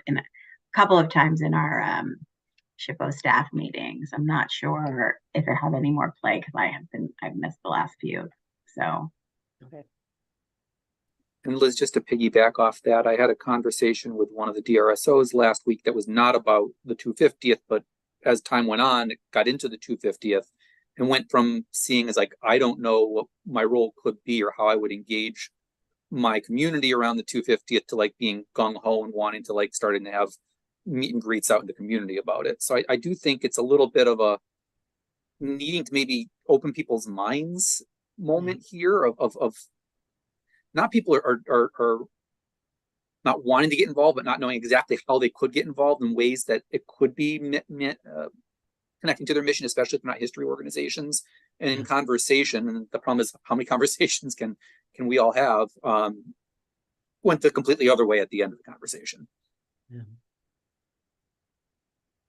in a couple of times in our SHPO staff meetings. I'm not sure if it had any more play because I've missed the last few. So. Okay. And Liz, just to piggyback off that, I had a conversation with one of the DRSOs last week that was not about the 250th, but as time went on, it got into the 250th and went from seeing as like, I don't know what my role could be or how I would engage my community around the 250th to like being gung-ho and wanting to like starting to have meet and greets out in the community about it. So I do think it's a little bit of a needing to maybe open people's minds moment here of not people are not wanting to get involved, but not knowing exactly how they could get involved in ways that it could be connecting to their mission, especially if they're not history organizations. And in conversation, and the problem is how many conversations can we all have, went the completely other way at the end of the conversation. Yeah.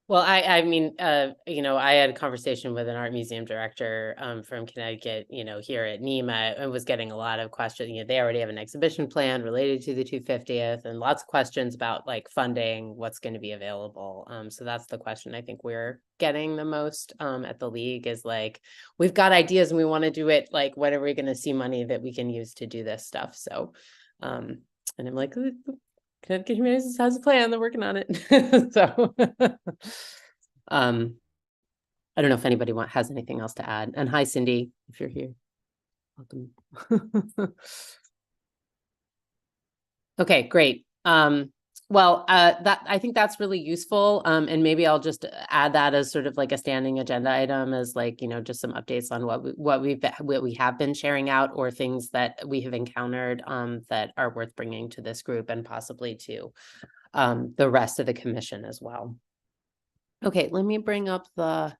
Well, I mean, I had a conversation with an art museum director from Connecticut, here at NEMA, and was getting a lot of questions. They already have an exhibition plan related to the 250th and lots of questions about like funding, what's going to be available. So that's the question I think we're getting the most at the league is like, we've got ideas and we want to do it. Like, when are we going to see money that we can use to do this stuff? So, and I'm like, Connecticut Humanities has a plan. They're working on it. So, I don't know if anybody has anything else to add. And hi, Cindy, if you're here, welcome. Okay, great. Well, I think that's really useful. And maybe I'll just add that as sort of like a standing agenda item as like, just some updates on what we have been sharing out or things that we have encountered that are worth bringing to this group and possibly to the rest of the commission as well. Okay, let me bring up the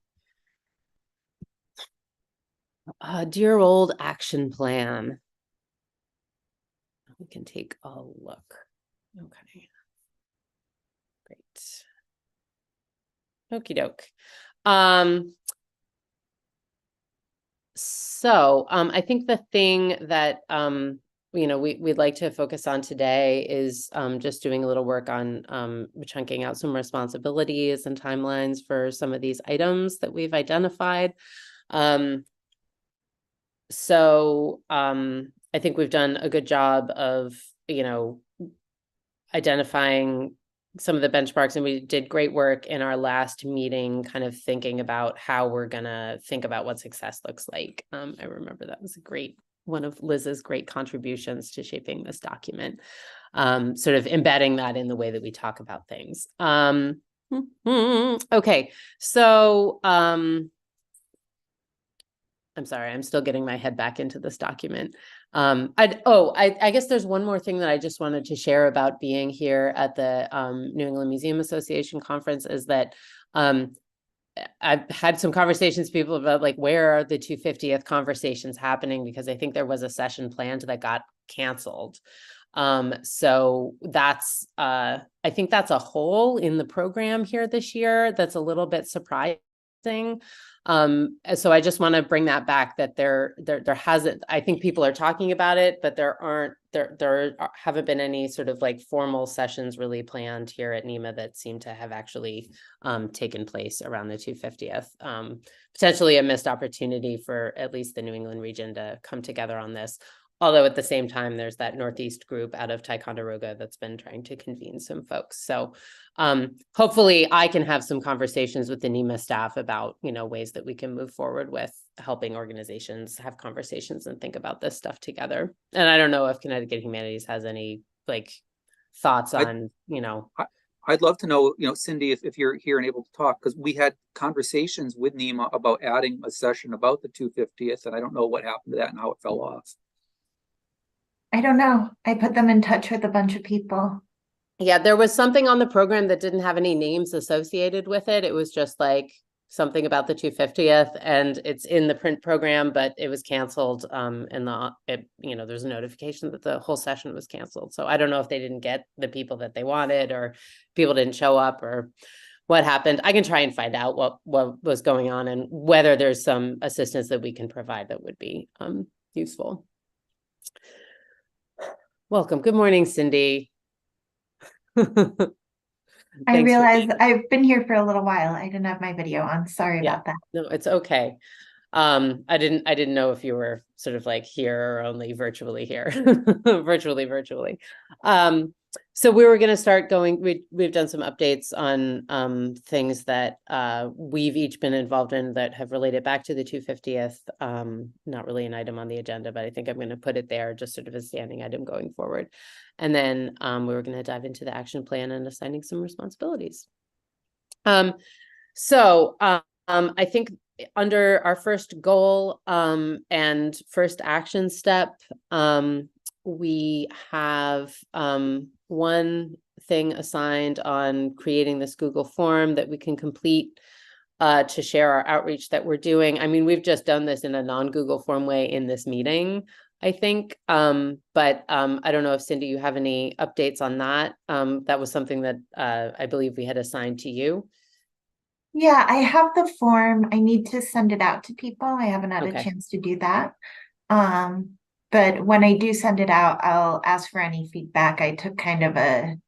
dear old action plan. We can take a look. Okay. Great. Okie doke. So I think the thing that we'd like to focus on today is just doing a little work on chunking out some responsibilities and timelines for some of these items that we've identified. So I think we've done a good job of, identifying some of the benchmarks, and we did great work in our last meeting, kind of thinking about how we're gonna think about what success looks like. I remember that was one of Liz's great contributions to shaping this document, sort of embedding that in the way that we talk about things. Okay, so I'm sorry, I'm still getting my head back into this document. I guess there's one more thing that I just wanted to share about being here at the New England Museum Association conference is that I've had some conversations with people about like, where are the 250th conversations happening? Because I think there was a session planned that got canceled. So that's, I think that's a hole in the program here this year that's a little bit surprising. So I just want to bring that back that there hasn't, I think people are talking about it, but there haven't been any sort of like formal sessions really planned here at NEMA that seem to have actually taken place around the 250th. Potentially a missed opportunity for at least the New England region to come together on this. Although at the same time, there's that Northeast group out of Ticonderoga that's been trying to convene some folks. So hopefully I can have some conversations with the NEMA staff about, ways that we can move forward with helping organizations have conversations and think about this stuff together. And I don't know if Connecticut Humanities has any like thoughts on, I'd love to know, Cindy, if you're here and able to talk, because we had conversations with NEMA about adding a session about the 250th, and I don't know what happened to that and how it fell off. I don't know. I put them in touch with a bunch of people. Yeah, there was something on the program that didn't have any names associated with it. It was just like something about the 250th, and it's in the print program, but it was canceled. And there's a notification that the whole session was canceled. So I don't know if they didn't get the people that they wanted, or people didn't show up, or what happened. I can try and find out what was going on and whether there's some assistance that we can provide that would be useful. Welcome. Good morning, Cindy. I Thanks for realize being- I've been here for a little while. I didn't have my video on. Sorry Yeah. about that. No, it's okay. I didn't know if you were sort of like here or only virtually here, virtually. So we were going to start going, we've done some updates on things that we've each been involved in that have related back to the 250th. Not really an item on the agenda, but I think I'm going to put it there just sort of a standing item going forward. And then we were going to dive into the action plan and assigning some responsibilities. I think under our first goal and first action step, we have one thing assigned on creating this Google form that we can complete to share our outreach that we're doing. I mean, we've just done this in a non-Google form way in this meeting, I think. But I don't know if Cindy, you have any updates on that. That was something that I believe we had assigned to you. Yeah, I have the form. I need to send it out to people. I haven't had a Okay. chance to do that. But when I do send it out, I'll ask for any feedback. I took kind of and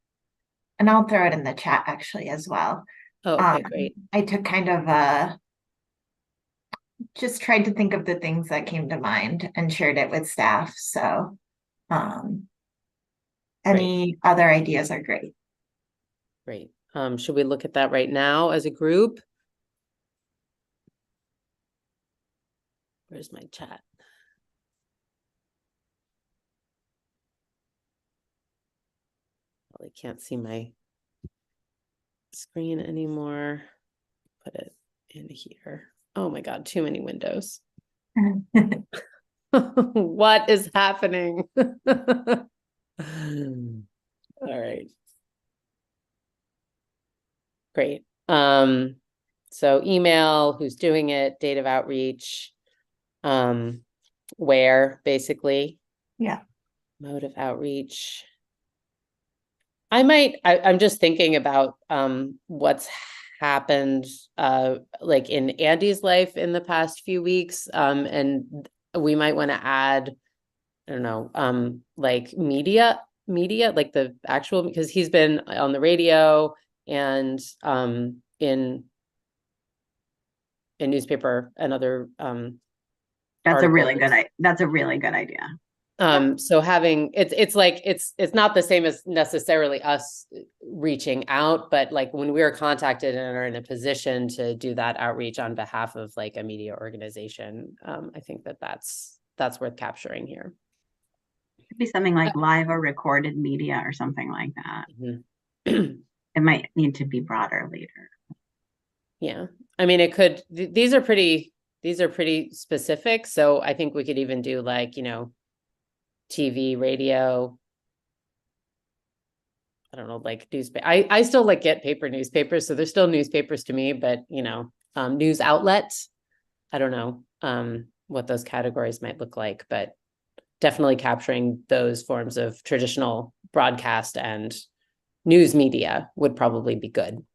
I'll throw it in the chat actually as well. Oh, okay, great. I took kind of just tried to think of the things that came to mind and shared it with staff. So any other ideas are great. Great. Should we look at that right now as a group? Where's my chat? Well, I can't see my screen anymore. Put it in here. Oh my God, too many windows. What is happening? All right. Great. So email, who's doing it, date of outreach, where basically. Yeah. Mode of outreach. I'm just thinking about what's happened like in Andy's life in the past few weeks. And we might want to add, I don't know, like media, like the actual, because he's been on the radio and in newspaper and other That's a really articles. that's a really good idea. So having it's like it's not the same as necessarily us reaching out, but like when we are contacted and are in a position to do that outreach on behalf of like a media organization, I think that's worth capturing here. Could be something like live or recorded media or something like that. Mm-hmm. It might need to be broader later. Yeah, I mean, it could. These are pretty specific. So I think we could even do like, you know, TV, radio. I don't know, like newspaper. I still like get paper newspapers, so there's still newspapers to me, but you know, news outlets. I don't know what those categories might look like, but definitely capturing those forms of traditional broadcast and news media would probably be good.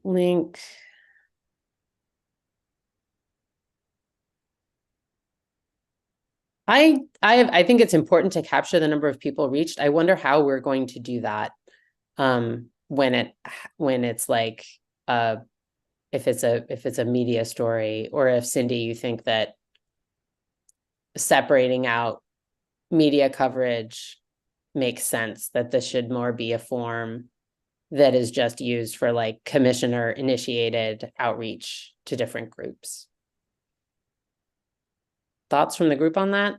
Link. I think it's important to capture the number of people reached. I wonder how we're going to do that when it's like if it's a media story, or if Cindy, you think that separating out media coverage makes sense, that this should more be a form that is just used for like commissioner initiated outreach to different groups. Thoughts from the group on that?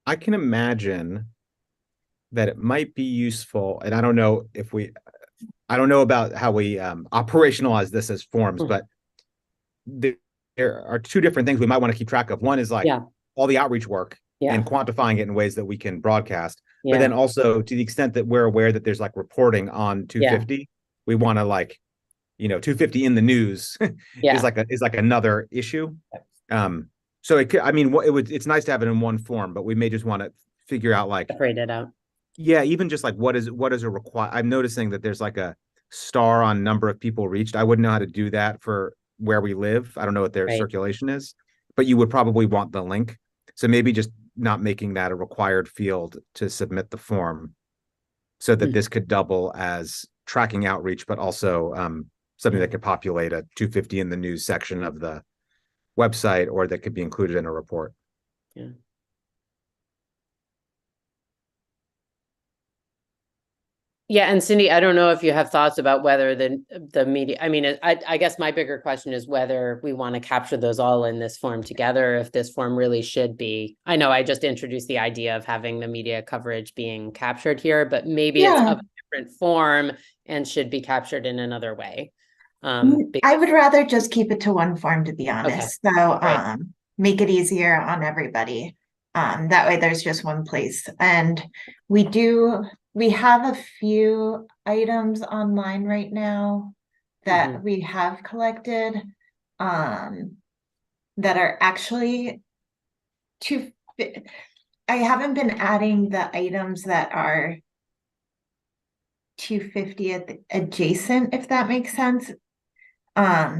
I can imagine that it might be useful, and I don't know about how we operationalize this as forms, but there are two different things we might want to keep track of. One is like all the outreach work and quantifying it in ways that we can broadcast. But then also, to the extent that we're aware that there's like reporting on 250, we want to like, you know, 250 in the news is like another issue. So it could, I mean, it's nice to have it in one form, but we may just want to figure out like separate it out. Yeah, even just like what is a require. I'm noticing that there's like a star on number of people reached. I wouldn't know how to do that for where we live. I don't know what their circulation is, but you would probably want the link. So maybe just not making that a required field to submit the form, so that this could double as tracking outreach, but also something that could populate a 250 in the news section of the website, or that could be included in a report. Yeah. Yeah, and Cindy, I don't know if you have thoughts about whether the media, I mean, I guess my bigger question is whether we want to capture those all in this form together, if this form really should be, I know I just introduced the idea of having the media coverage being captured here, but maybe it's of a different form and should be captured in another way. I would rather just keep it to one form, to be honest. Okay. So make it easier on everybody. That way there's just one place. And we have a few items online right now that we have collected that are actually I haven't been adding the items that are 250th adjacent, if that makes sense.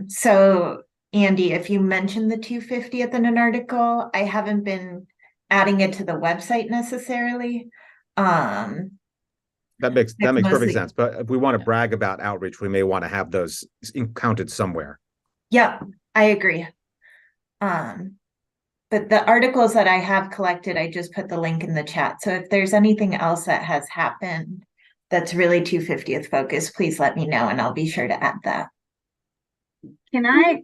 So Andy, if you mention the 250th in an article, I haven't been adding it to the website necessarily. That makes mostly perfect sense. But if we want to brag about outreach, we may want to have those counted somewhere. Yeah, I agree. But the articles that I have collected, I just put the link in the chat. So if there's anything else that has happened that's really 250th focused, please let me know and I'll be sure to add that. Can I?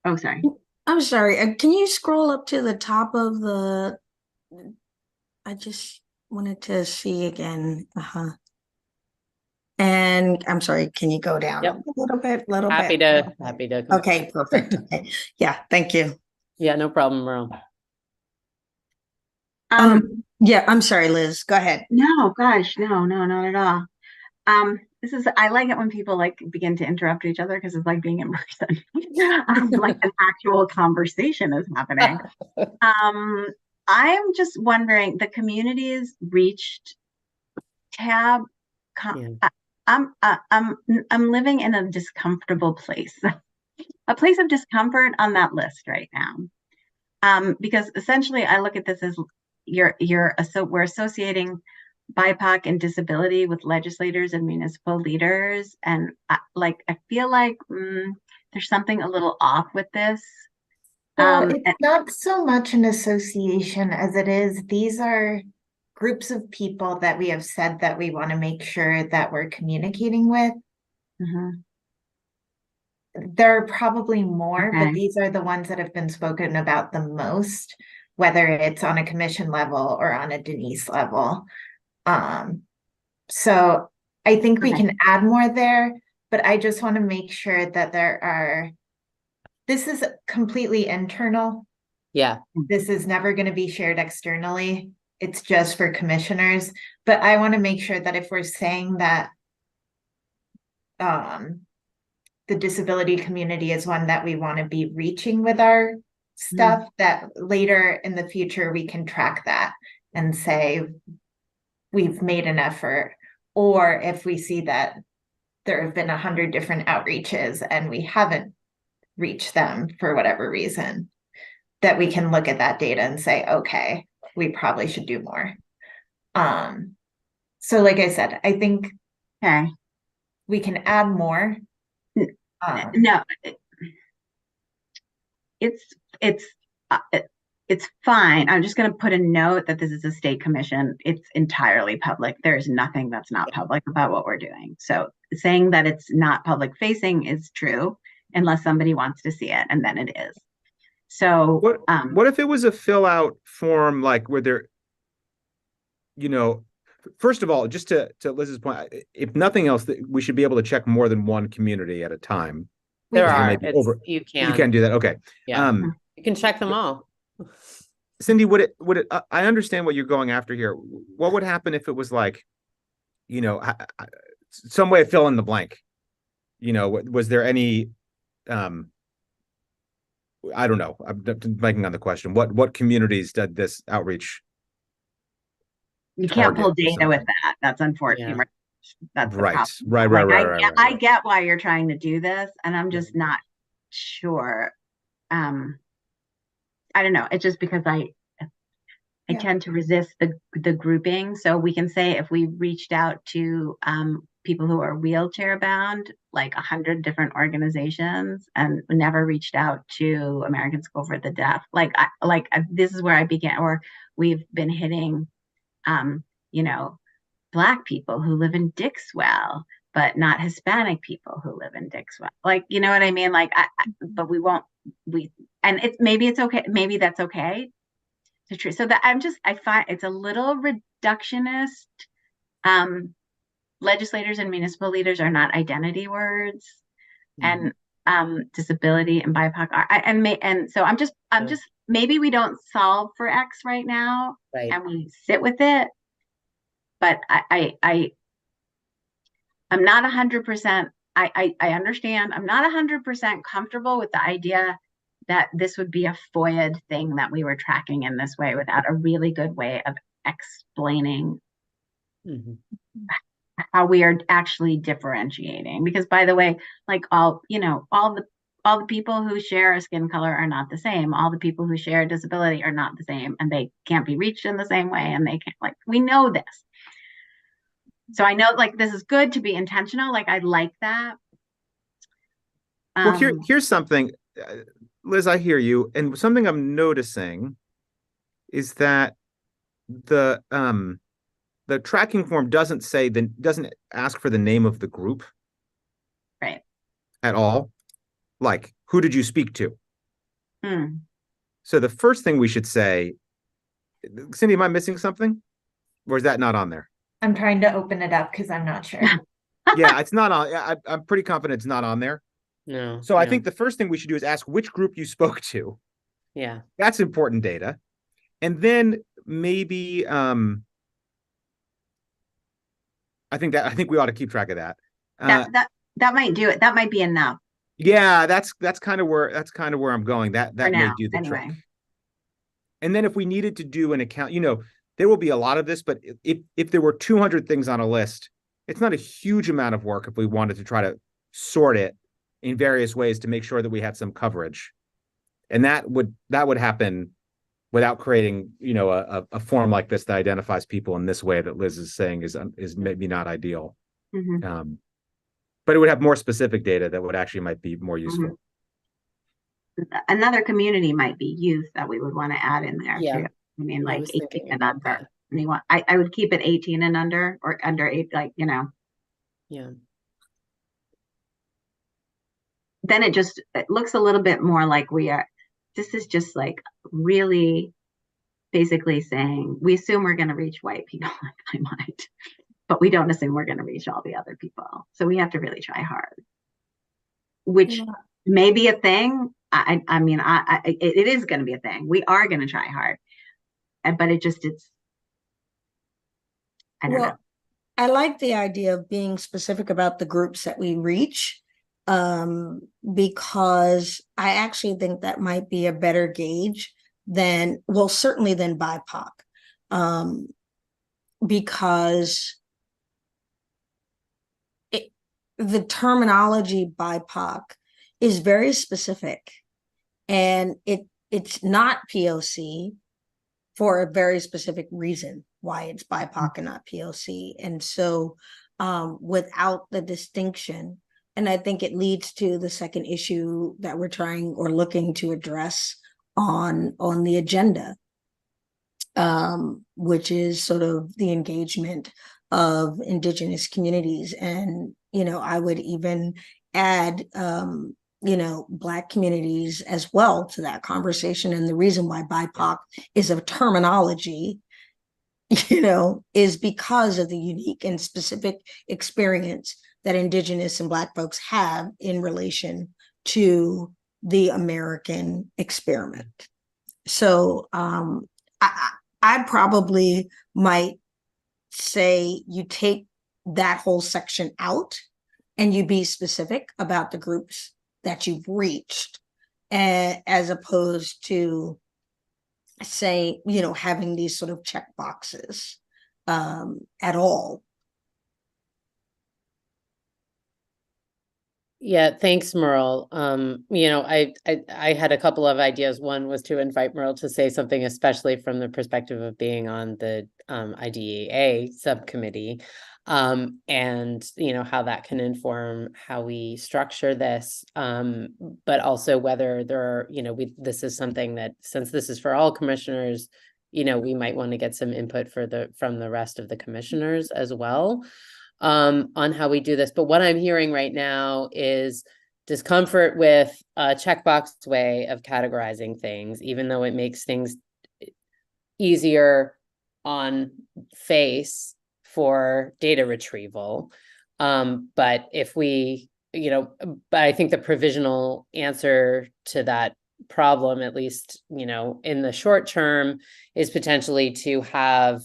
Oh, sorry. I'm sorry. Can you scroll up to the top of the? I just wanted to see again. And I'm sorry. Can you go down a little bit? Happy to. Okay, perfect. Okay. Yeah, thank you. Yeah, no problem, Merle. Yeah, I'm sorry, Liz. Go ahead. No, gosh, no, not at all. I like it when people like begin to interrupt each other because it's like being in person. Like an actual conversation is happening. I'm just wondering, the communities reached tab. I'm living in a discomfortable place, a place of discomfort on that list right now. Because essentially I look at this as we're associating BIPOC and disability with legislators and municipal leaders. And I feel like there's something a little off with this. Well, it's not so much an association as it is, these are groups of people that we have said that we want to make sure that we're communicating with. There are probably more, but these are the ones that have been spoken about the most, whether it's on a commission level or on a Denise level. So I think we can add more there, but I just want to make sure that this is completely internal. Yeah. This is never going to be shared externally. It's just for commissioners, but I want to make sure that if we're saying that the disability community is one that we want to be reaching with our stuff, that later in the future we can track that and say we've made an effort. Or if we see that there have been 100 different outreaches and we haven't reached them for whatever reason, that we can look at that data and say, okay, we probably should do more. So like I said, I think we can add more. No, it's fine. I'm just going to put a note that this is a state commission. It's entirely public. There's nothing that's not public about what we're doing. So saying that it's not public facing is true unless somebody wants to see it, and then it is. So what if it was a fill out form, like where there, first of all, just to Liz's point, if nothing else, we should be able to check more than one community at a time. You can do that. Okay. Yeah. You can check them all. Cindy, would it I understand what you're going after here. What would happen if it was like, some way of fill in the blank? Was there any I don't know. I'm blanking on the question. What communities did this outreach? You can't pull data with that. That's unfortunate. Yeah. That's right. Right. I get why you're trying to do this, and I'm just not sure. I don't know. It's just because I Yeah. tend to resist the grouping. So we can say if we reached out to people who are wheelchair bound, like 100 different organizations, and never reached out to American School for the Deaf. This is where I began, or we've been hitting, you know, Black people who live in Dixwell, but not Hispanic people who live in Dixwell. Like, you know what I mean? But and maybe it's okay. Maybe that's okay to treat. So that I find it's a little reductionist. Legislators and municipal leaders are not identity words, and disability and BIPOC are. So I'm just maybe we don't solve for X right now, Right. and we sit with it. But I'm not 100%. I understand. I'm not 100% comfortable with the idea that this would be a FOIA thing that we were tracking in this way without a really good way of explaining how we are actually differentiating. Because, by the way, like all the people who share a skin color are not the same. All the people who share a disability are not the same, and they can't be reached in the same way. And they can't, we know this. So I know, this is good to be intentional. I like that. Well, here's something, Liz, I hear you. And something I'm noticing is that the tracking form doesn't ask for the name of the group. Right. At all. Like, who did you speak to? So the first thing we should say, Cindy, am I missing something? Or is that not on there? I'm trying to open it up because I'm not sure. Yeah, it's not on. I'm pretty confident it's not on there. No. So I think the first thing we should do is ask which group you spoke to. Yeah. That's important data. And then maybe I think we ought to keep track of that. That might do it. That might be enough. Yeah, that's kind of where I'm going. That may do the anyway. trick. And then if we needed to do an account, there will be a lot of this, but if there were 200 things on a list, it's not a huge amount of work if we wanted to try to sort it in various ways to make sure that we had some coverage. And that would happen without creating, a form like this that identifies people in this way that Liz is saying is maybe not ideal. But it would have more specific data that might be more useful. Another community might be youth that we would want to add in there too. I mean, 18 and under. I would keep it 18 and under, or under 8, Yeah. Then it looks a little bit more like this is just really basically saying we assume we're going to reach white people in my mind, but we don't assume we're going to reach all the other people. So we have to really try hard, which may be a thing. It is going to be a thing. We are going to try hard, but I don't know. I like the idea of being specific about the groups that we reach, because I actually think that might be a better gauge certainly than BIPOC, because the terminology BIPOC is very specific, and it's not POC for a very specific reason why it's BIPOC and not POC. And so without the distinction, and I think it leads to the second issue that we're trying or looking to address on the agenda, which is sort of the engagement of Indigenous communities. And, I would even add, Black communities as well to that conversation. And the reason why BIPOC is a terminology, is because of the unique and specific experience that Indigenous and Black folks have in relation to the American experiment. So I probably might say you take that whole section out and you be specific about the groups that you've reached, as opposed to say, having these sort of check boxes at all. Yeah, thanks, Merle. I had a couple of ideas. One was to invite Merle to say something, especially from the perspective of being on the IDEA subcommittee, and how that can inform how we structure this. But also whether there are, this is something that, since this is for all commissioners, we might want to get some input from the rest of the commissioners as well, on how we do this. But what I'm hearing right now is discomfort with a checkbox way of categorizing things, even though it makes things easier on face for data retrieval. But if we, but I think the provisional answer to that problem, at least, in the short term, is potentially to have,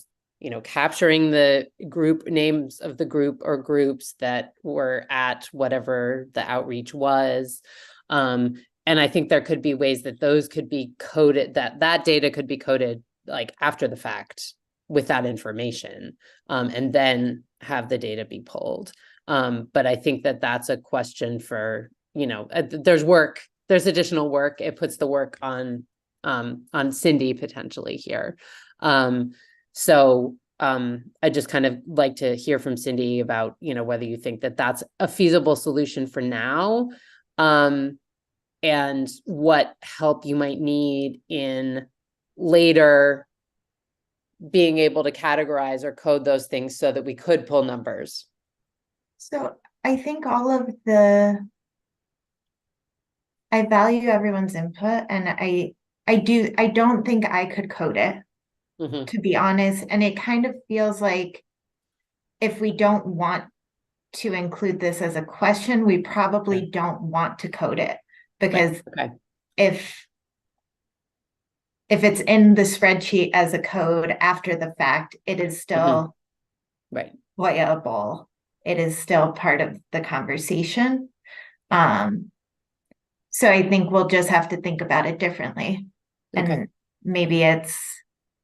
capturing the group names of the group or groups that were at whatever the outreach was. And I think there could be ways that those could be coded, that data could be coded like after the fact with that information, and then have the data be pulled. But I think that that's a question for, there's additional work. It puts the work on Cindy potentially here. So I just kind of like to hear from Cindy about, whether you think that that's a feasible solution for now, and what help you might need in later being able to categorize or code those things so that we could pull numbers. So I think I value everyone's input, and I don't think I could code it, to be honest. And it kind of feels like if we don't want to include this as a question, we probably don't want to code it, because if it's in the spreadsheet as a code after the fact, it is still playable. It is still part of the conversation. So I think we'll just have to think about it differently. And maybe it's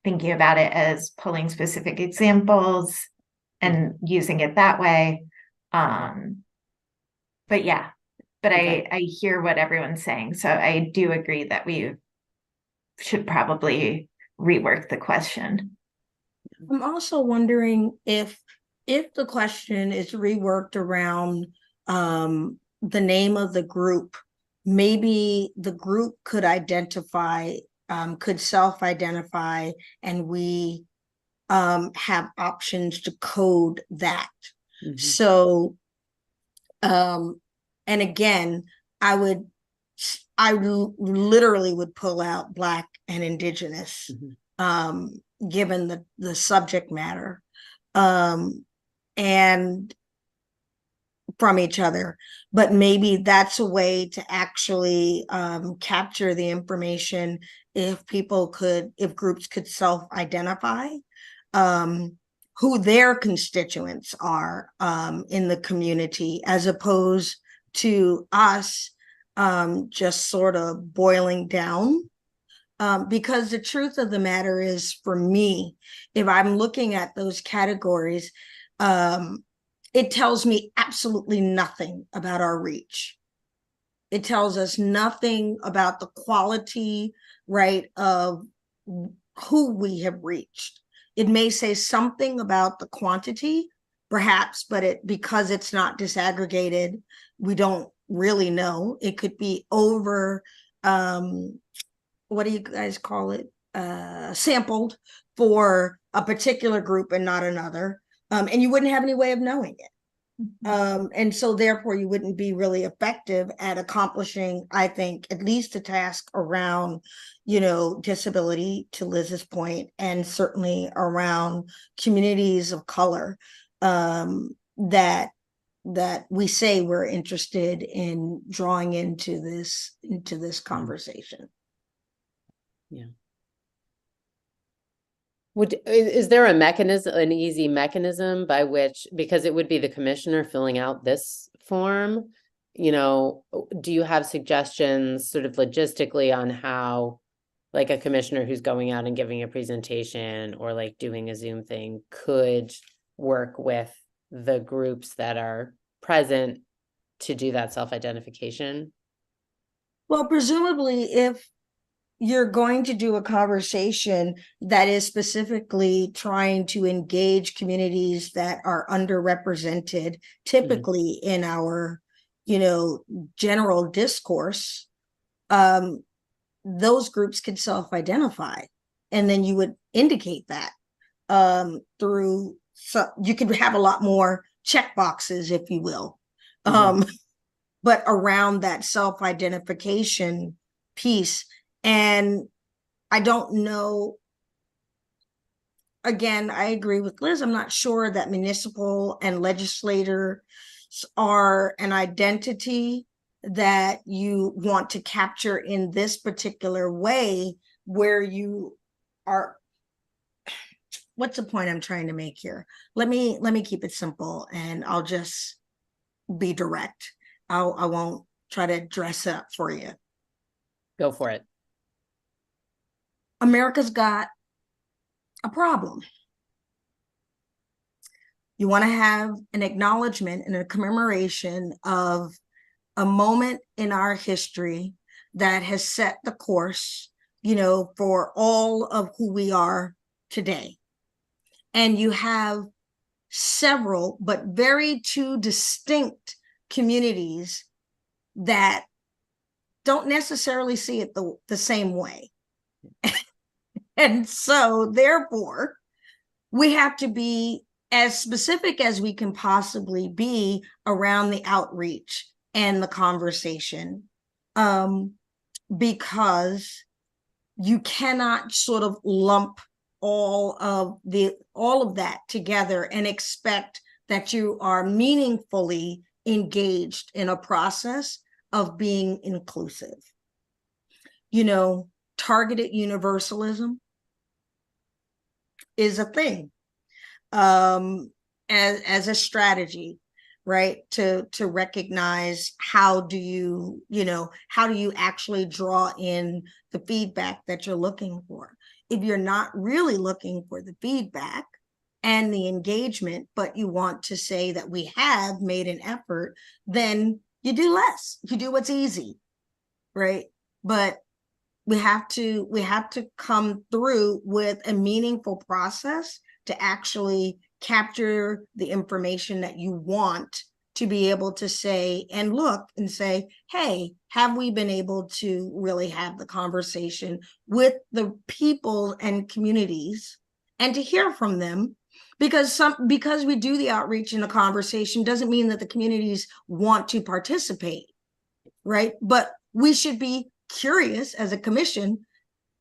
thinking about it as pulling specific examples and using it that way. But yeah, I hear what everyone's saying. So I do agree that we should probably rework the question. I'm also wondering if the question is reworked around the name of the group, maybe the group could identify, could self-identify, and we have options to code that. So, and again, I literally would pull out Black and Indigenous, given the subject matter, and from each other. But maybe that's a way to actually capture the information if groups could self-identify who their constituents are in the community, as opposed to us just sort of boiling down. Because the truth of the matter is, for me, if I'm looking at those categories, it tells me absolutely nothing about our reach. It tells us nothing about the quality, of who we have reached. It may say something about the quantity, perhaps, but because it's not disaggregated, we don't really know. It could be over, what do you guys call it? Sampled for a particular group and not another. And you wouldn't have any way of knowing it. And so therefore you wouldn't be really effective at accomplishing, I think, at least a task around, disability, to Liz's point, and certainly around communities of color, that we say we're interested in drawing into this conversation. Yeah. Is there a mechanism, an easy mechanism by which, because it would be the commissioner filling out this form, do you have suggestions sort of logistically on how, like, a commissioner who's going out and giving a presentation or like doing a Zoom thing could work with the groups that are present to do that self-identification? Well, presumably, if you're going to do a conversation that is specifically trying to engage communities that are underrepresented, typically in our, general discourse, those groups can self-identify, and then you would indicate that through, so you could have a lot more check boxes, if you will, but around that self-identification piece. And I don't know, again, I agree with Liz. I'm not sure that municipal and legislators are an identity that you want to capture in this particular way, where you are. What's the point I'm trying to make here? Let me keep it simple, and I'll just be direct. I won't try to dress it up for you. Go for it. America's got a problem. You want to have an acknowledgement and a commemoration of a moment in our history that has set the course, for all of who we are today. And you have several, but very two distinct communities that don't necessarily see it the same way. And so therefore, we have to be as specific as we can possibly be around the outreach and the conversation, because you cannot sort of lump all of that together and expect that you are meaningfully engaged in a process of being inclusive. Targeted universalism is a thing, as a strategy, right? To recognize how do you actually draw in the feedback that you're looking for. If you're not really looking for the feedback and the engagement, but you want to say that we have made an effort, then you do less. You do what's easy, right? But we have to come through with a meaningful process to actually capture the information that you want to be able to say and look and say, hey, have we been able to really have the conversation with the people and communities, and to hear from them? Because we do the outreach and the conversation doesn't mean that the communities want to participate, right? But we should be curious as a commission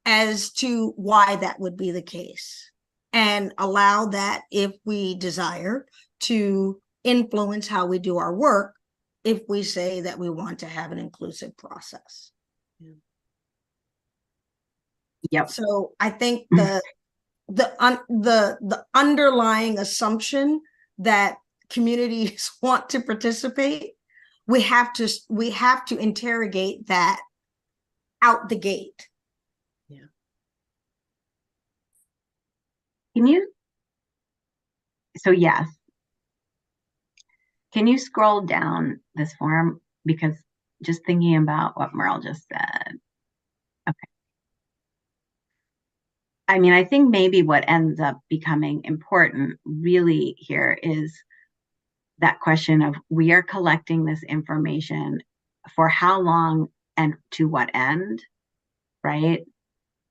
as to why that would be the case, and allow that, if we desire, to influence how we do our work, if we say that we want to have an inclusive process. Yep. So I think the underlying assumption that communities want to participate, we have to interrogate that out the gate. Yeah. Yes. Can you scroll down this form? Because just thinking about what Merle just said. Okay. I mean, I think maybe what ends up becoming important really here is that question of, we are collecting this information for how long and to what end, right?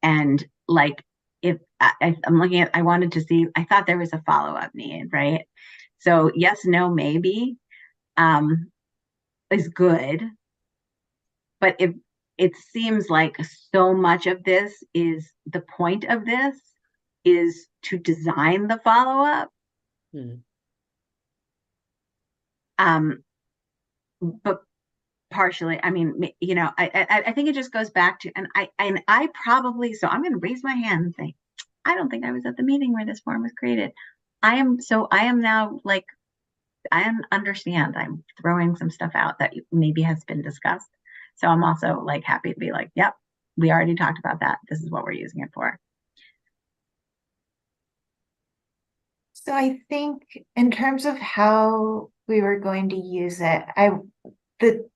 And like, if I'm looking at, I wanted to see, I thought there was a follow-up need, right? So yes, no, maybe is good. But if it seems like so much of this is, the point of this is to design the follow-up. But partially, I mean, I think it just goes back to, and I probably, so I'm going to raise my hand and say, I don't think I was at the meeting where this form was created. I am now like, I understand I'm throwing some stuff out that maybe has been discussed. So I'm also like happy to be like, yep, we already talked about that. This is what we're using it for. So I think in terms of how we were going to use it. The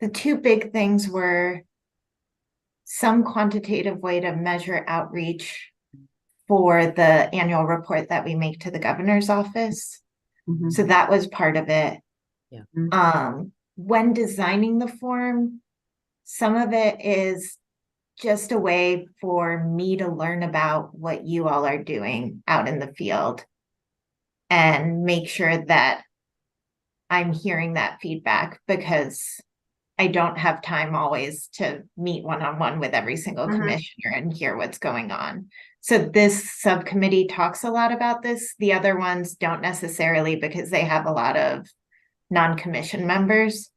two big things were some quantitative way to measure outreach for the annual report that we make to the governor's office. Mhm. So that was part of it. Yeah. When designing the form, some of it is just a way for me to learn about what you all are doing out in the field and make sure that I'm hearing that feedback, because I don't have time always to meet one-on-one with every single Mhm. commissioner and hear what's going on. So this subcommittee talks a lot about this. The other ones don't necessarily, because they have a lot of non-commission members.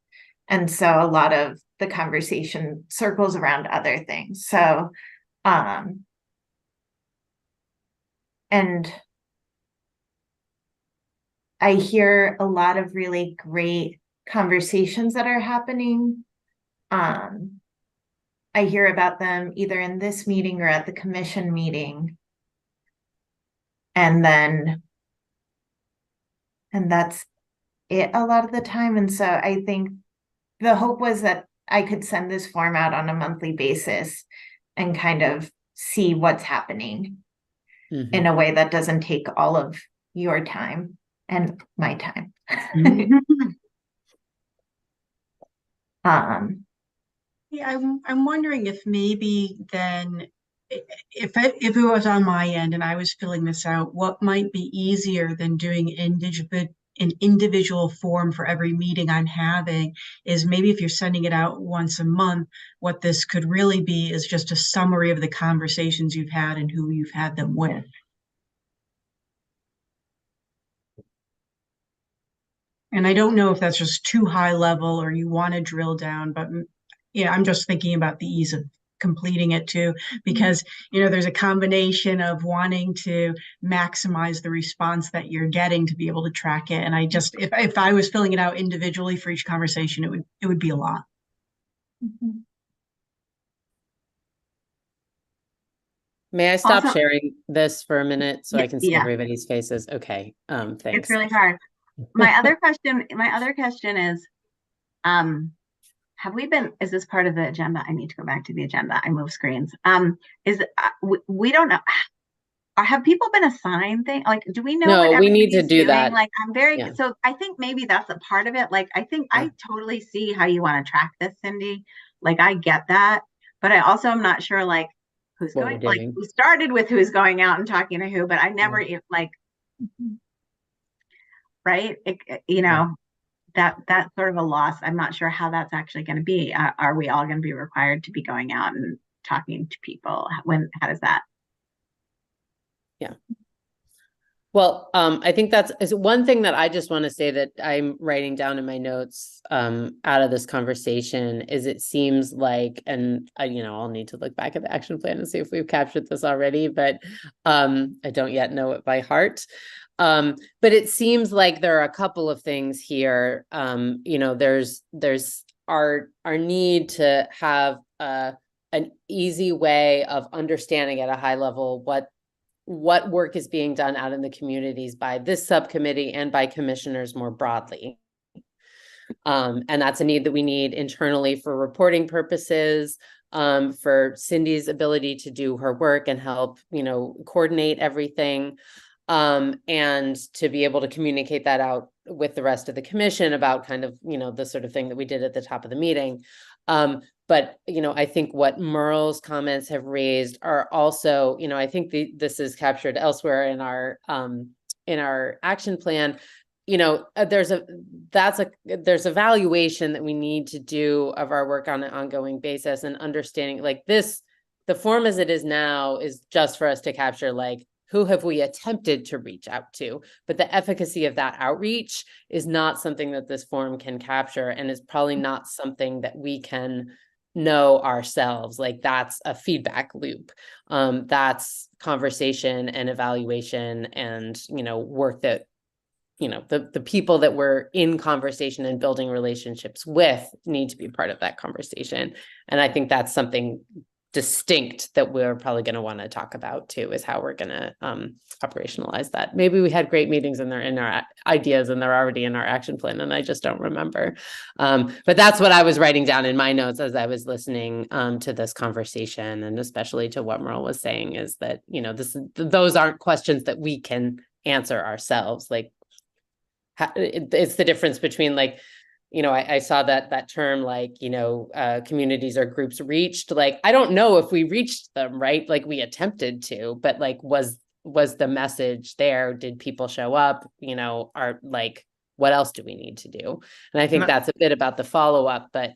And so a lot of the conversation circles around other things. So, and I hear a lot of really great conversations that are happening. I hear about them either in this meeting or at the commission meeting. And that's it a lot of the time. And so I think the hope was that I could send this form out on a monthly basis and kind of see what's happening in a way that doesn't take all of your time and my time. Yeah, I'm wondering if maybe then if it was on my end and I was filling this out, what might be easier than doing an individual form for every meeting I'm having is maybe if you're sending it out once a month, what this could really be is just a summary of the conversations you've had and who you've had them with. And I don't know if that's just too high level or you want to drill down, but yeah, I'm just thinking about the ease of completing it too, because there's a combination of wanting to maximize the response that you're getting to be able to track it. And I just, if I was filling it out individually for each conversation, it would be a lot. May I stop Also- sharing this for a minute so I can see Yeah. everybody's faces? Okay, It's thanks. really hard. My other question is, is this part of the agenda? I need to go back to the agenda. I move screens. We don't know. Have people been assigned things? Like, do we know No, what we need to everybody's do doing? that. Like, Yeah. so I think maybe that's a part of it. Like, I think I totally see how you want to track this, Cindy. Like, I get that, but I also am not sure, like, who's What going, we're like, doing. we started with who's going out and talking to who, but I never like, right? That's sort of a loss. I'm not sure how that's actually going to be. Are we all going to be required to be going out and talking to people? How does that? Yeah. Well, I think is one thing that I just want to say that I'm writing down in my notes out of this conversation is it seems like, and I'll need to look back at the action plan and see if we've captured this already, but I don't yet know it by heart. But it seems like there are a couple of things here. There's our need to have an easy way of understanding at a high level what work is being done out in the communities by this subcommittee and by commissioners more broadly. And that's a need that we need internally for reporting purposes, for Cindy's ability to do her work and help, coordinate everything, and to be able to communicate that out with the rest of the commission about kind of, the sort of thing that we did at the top of the meeting. But, I think what Merle's comments have raised are also, I think this is captured elsewhere in our action plan. There's a valuation that we need to do of our work on an ongoing basis, and understanding like this, the form as it is now is just for us to capture like, who have we attempted to reach out to? But the efficacy of that outreach is not something that this form can capture, and is probably not something that we can know ourselves. Like that's a feedback loop. That's conversation and evaluation and, work that, the people that we're in conversation and building relationships with need to be part of that conversation. And I think that's something distinct that we're probably going to want to talk about too, is how we're going to operationalize that. Maybe we had great meetings and they're in our ideas and they're already in our action plan and I just don't remember. But that's what I was writing down in my notes as I was listening to this conversation, and especially to what Merle was saying, is that, you know, those aren't questions that we can answer ourselves. Like, it's the difference between, like, you know, I saw that term, like, you know, communities or groups reached, like, I don't know if we reached them, right? Like, we attempted to, but like, was the message there? Did people show up? You know, are like, what else do we need to do? And I think that's a bit about the follow-up, but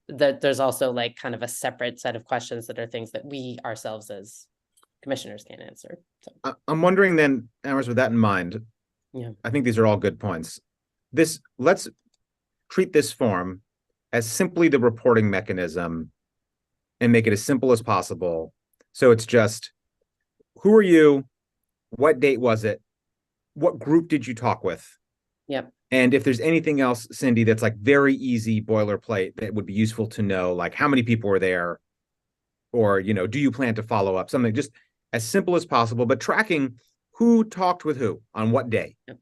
that there's also like kind of a separate set of questions that are things that we ourselves as commissioners can't answer. So I'm wondering then, Amherst, with that in mind, I think these are all good points. Let's treat this form as simply the reporting mechanism and make it as simple as possible. So it's just, who are you? What date was it? What group did you talk with? Yep. And if there's anything else, Cindy, that's like very easy boilerplate that would be useful to know, like how many people were there, or, you know, do you plan to follow up? Something just as simple as possible, but tracking who talked with who on what day. Yep.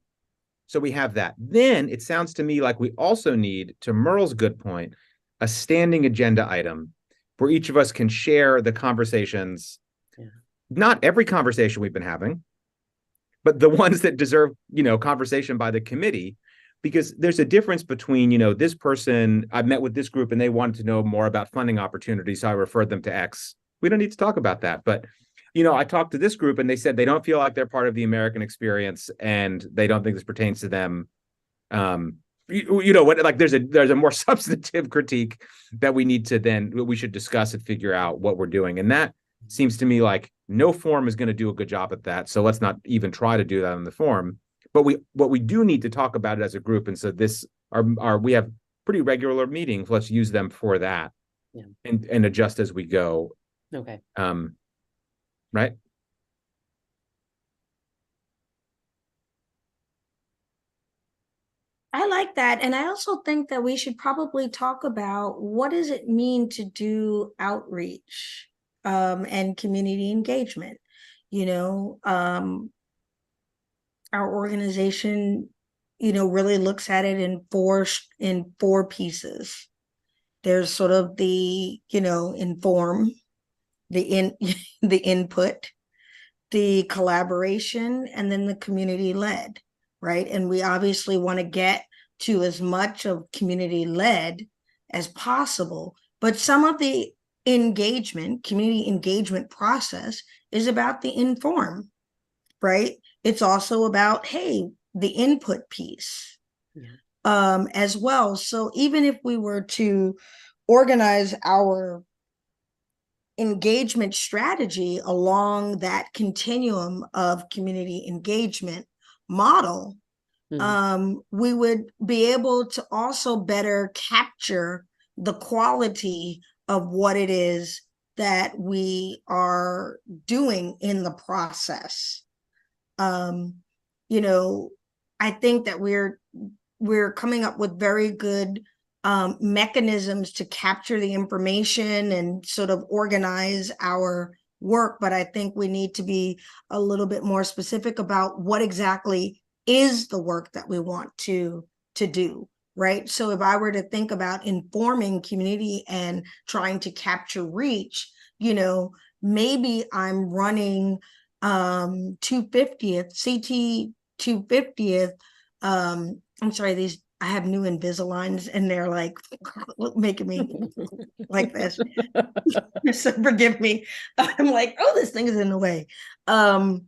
So we have that. Then it sounds to me like we also need, to Merle's good point, a standing agenda item where each of us can share the conversations, not every conversation we've been having, but the ones that deserve, you know, conversation by the committee, because there's a difference between, you know, this person, I met with this group and they wanted to know more about funding opportunities, so I referred them to X. We don't need to talk about that. But, you know, I talked to this group and they said they don't feel like they're part of the American experience and they don't think this pertains to them. You know what, like there's a more substantive critique that we need to we should discuss and figure out what we're doing. And that seems to me like no form is going to do a good job at that. So let's not even try to do that in the form. But what we do need to talk about it as a group. And so we have pretty regular meetings. Let's use them for that and adjust as we go. Okay. Right. I like that. And I also think that we should probably talk about what does it mean to do outreach and community engagement. You know, our organization, you know, really looks at it in four pieces. There's sort of the, you know, inform, the input, the collaboration, and then the community led, right? And we obviously want to get to as much of community led as possible, but some of the community engagement process is about the inform, right? It's also about, hey, the input piece as well. So even if we were to organize our engagement strategy along that continuum of community engagement model, we would be able to also better capture the quality of what it is that we are doing in the process. You know, I think that we're coming up with very good mechanisms to capture the information and sort of organize our work, but I think we need to be a little bit more specific about what exactly is the work that we want to do, right? So if I were to think about informing community and trying to capture reach, you know, maybe I'm running 250th, CT 250th. I'm sorry, I have new Invisaligns and they're like making me like this. So forgive me. I'm like, oh, this thing is in the way. You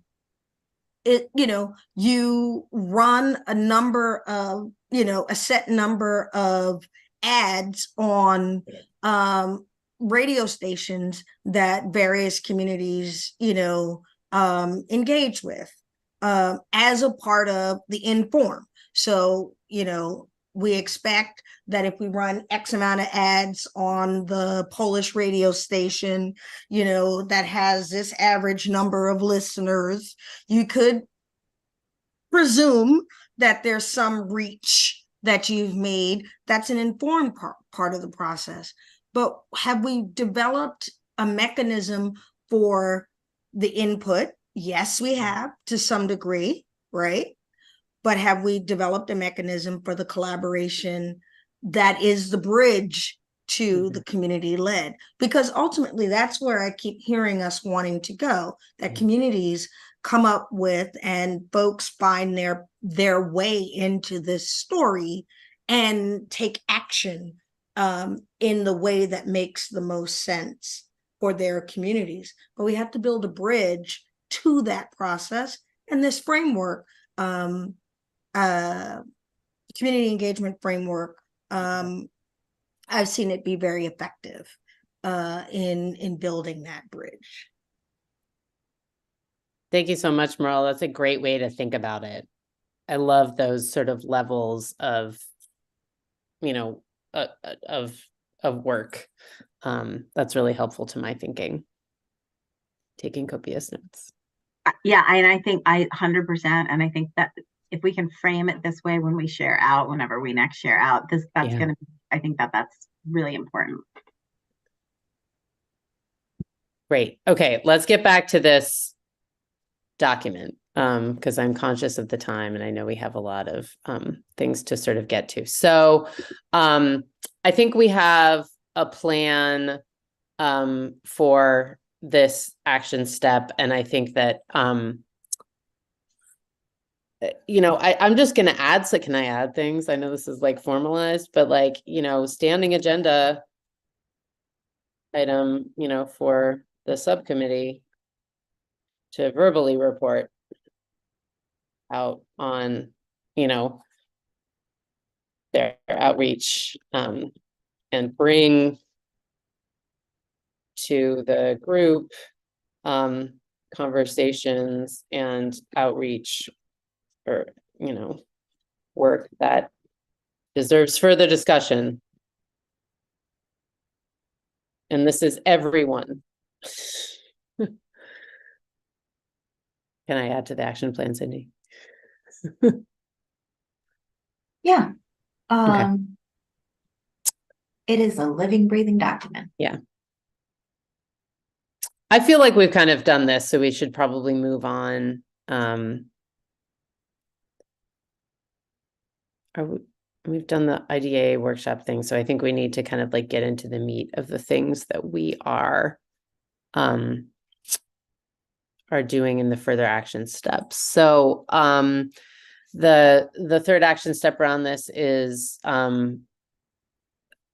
know, you run a number of, you know, a set number of ads on radio stations that various communities, you know, engage with as a part of the inform. So, you know, we expect that if we run X amount of ads on the Polish radio station, you know, that has this average number of listeners, you could presume that there's some reach that you've made. That's an informed part of the process. But have we developed a mechanism for the input? Yes, we have to some degree, right? But have we developed a mechanism for the collaboration that is the bridge to the community led? Because ultimately that's where I keep hearing us wanting to go, that communities come up with and folks find their way into this story and take action in the way that makes the most sense for their communities. But we have to build a bridge to that process, and this framework, community engagement framework, I've seen it be very effective in building that bridge. Thank you so much, Merle. That's a great way to think about it. I love those sort of levels of, you know, of work. That's really helpful to my thinking. Taking copious notes. Yeah, and I think 100%, and I think that if we can frame it this way when we share out, whenever we next share out, that's going to, I think that's really important. Great. Okay, let's get back to this document, because I'm conscious of the time and I know we have a lot of things to sort of get to. So I think we have a plan for this action step, and I think that you know, I'm just going to add, so can I add things? I know this is like formalized, but like, you know, standing agenda item, you know, for the subcommittee to verbally report out on, you know, their outreach, and bring to the group conversations and outreach, or, you know, work that deserves further discussion. And this is everyone. Can I add to the action plan, Cindy? Yeah. Okay. It is a living, breathing document. Yeah. I feel like we've kind of done this, so we should probably move on. We've done the IDA workshop thing, so I think we need to kind of like get into the meat of the things that we are doing in the further action steps. So the third action step around this is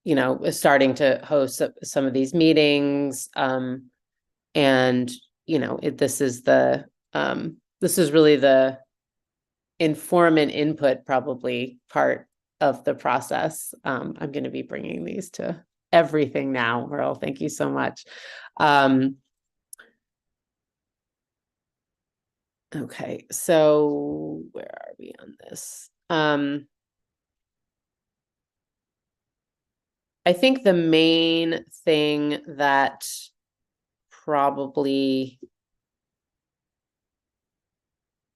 you know, starting to host some of these meetings, and you know, this is really the inform and input probably part of the process. I'm going to be bringing these to everything now, Merle. Thank you so much. Okay, so where are we on this? I think the main thing that probably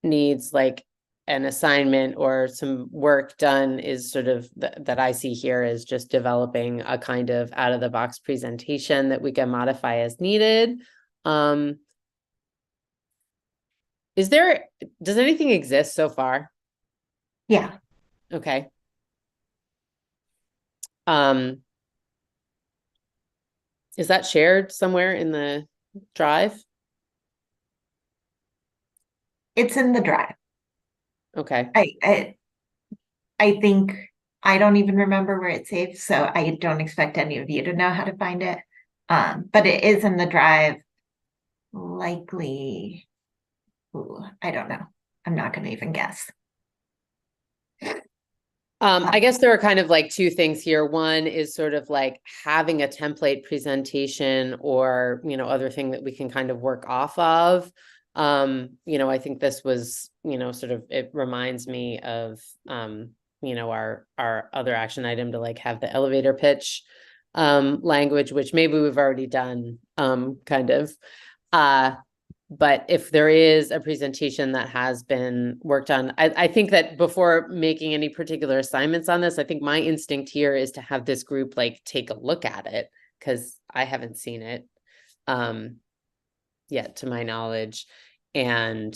needs like an assignment or some work done is sort of that I see here is just developing a kind of out of the box presentation that we can modify as needed. Does anything exist so far? Yeah. Okay. Is that shared somewhere in the drive? It's in the drive. Okay. I think I don't even remember where it's saved, so I don't expect any of you to know how to find it. But it is in the drive. Likely, I don't know. I'm not going to even guess. I guess there are kind of like two things here. One is sort of like having a template presentation or, you know, other thing that we can kind of work off of. You know, I think this was, you know, sort of, it reminds me of, you know, our other action item to like have the elevator pitch language, which maybe we've already done kind of. But if there is a presentation that has been worked on, I think that before making any particular assignments on this, I think my instinct here is to have this group like take a look at it, because I haven't seen it. yet, to my knowledge. And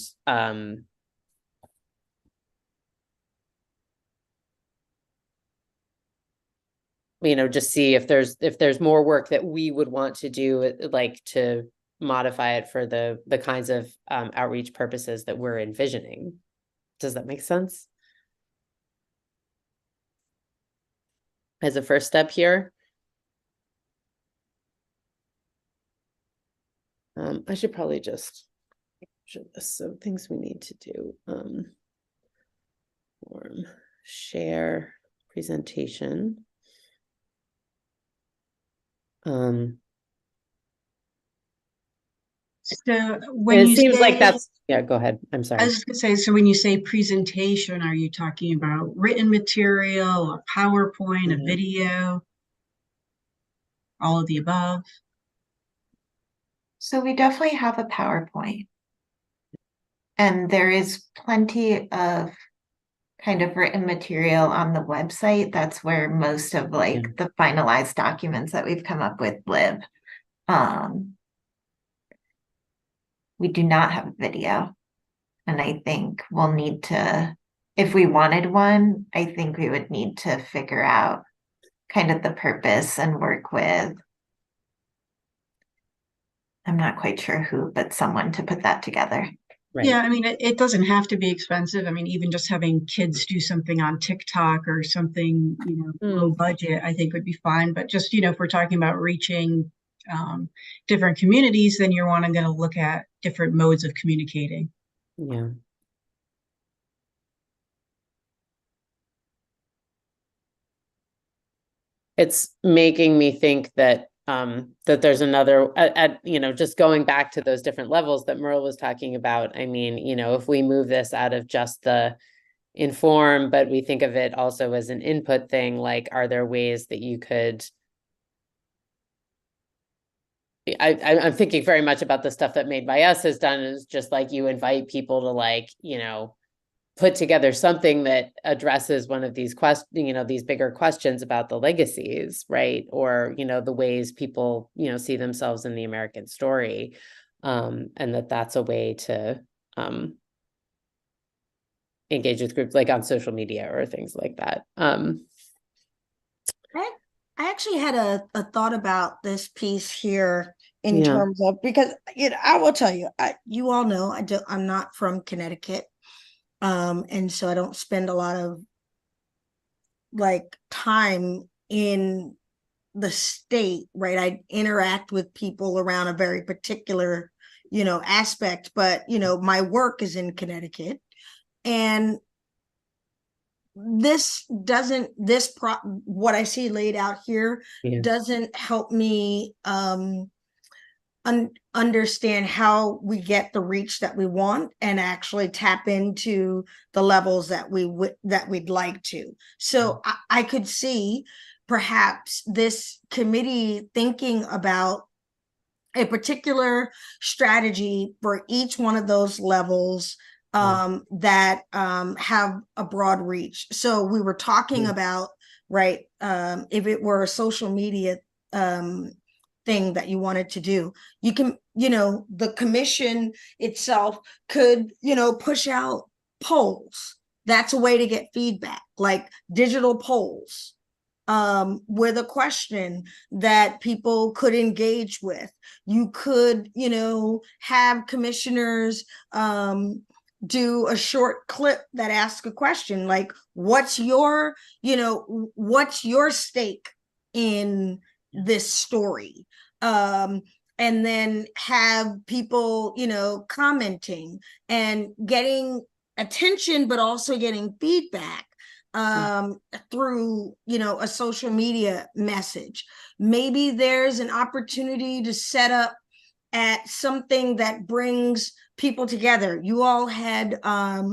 just see if there's more work that we would want to do, like to modify it for the kinds of outreach purposes that we're envisioning. Does that make sense? As a first step here. I should probably just show this. So things we need to do. Form, share, presentation. So when It you seems like say, that's, yeah, go ahead. I'm I sorry. was just gonna say, so when you say presentation, are you talking about written material, a PowerPoint, a Yeah. video, all of the above? So we definitely have a PowerPoint. And there is plenty of kind of written material on the website. That's where most of like the finalized documents that we've come up with live. We do not have a video. And I think we'll need to, if we wanted one, I think we would need to figure out kind of the purpose and work with, I'm not quite sure who, but someone to put that together. Right. Yeah, I mean, it doesn't have to be expensive. I mean, even just having kids do something on TikTok or something, low budget, I think would be fine. But just, if we're talking about reaching different communities, then you're going to look at different modes of communicating. Yeah. It's making me think that that there's another just going back to those different levels that Merle was talking about. I mean, if we move this out of just the inform, but we think of it also as an input thing, like, are there ways that you could, I'm thinking very much about the stuff that Made by Us has done, is just like you invite people to, like, put together something that addresses one of these questions, these bigger questions about the legacies, right? Or, the ways people, see themselves in the American story. And that's a way to engage with groups like on social media or things like that. I actually had a thought about this piece here in terms of, because I will tell you, you all know I'm not from Connecticut. And so I don't spend a lot of like time in the state, right? I interact with people around a very particular, aspect, but my work is in Connecticut. And what I see laid out here doesn't help me understand how we get the reach that we want and actually tap into the levels that we'd like to. So I could see perhaps this committee thinking about a particular strategy for each one of those levels that have a broad reach. So we were talking about, right, if it were a social media thing that you wanted to do, you can, the commission itself could, push out polls. That's a way to get feedback, like digital polls with a question that people could engage with. You could, have commissioners do a short clip that asks a question like, what's your stake in this story? And then have people, commenting and getting attention, but also getting feedback through, a social media message. Maybe there's an opportunity to set up at something that brings people together. You all had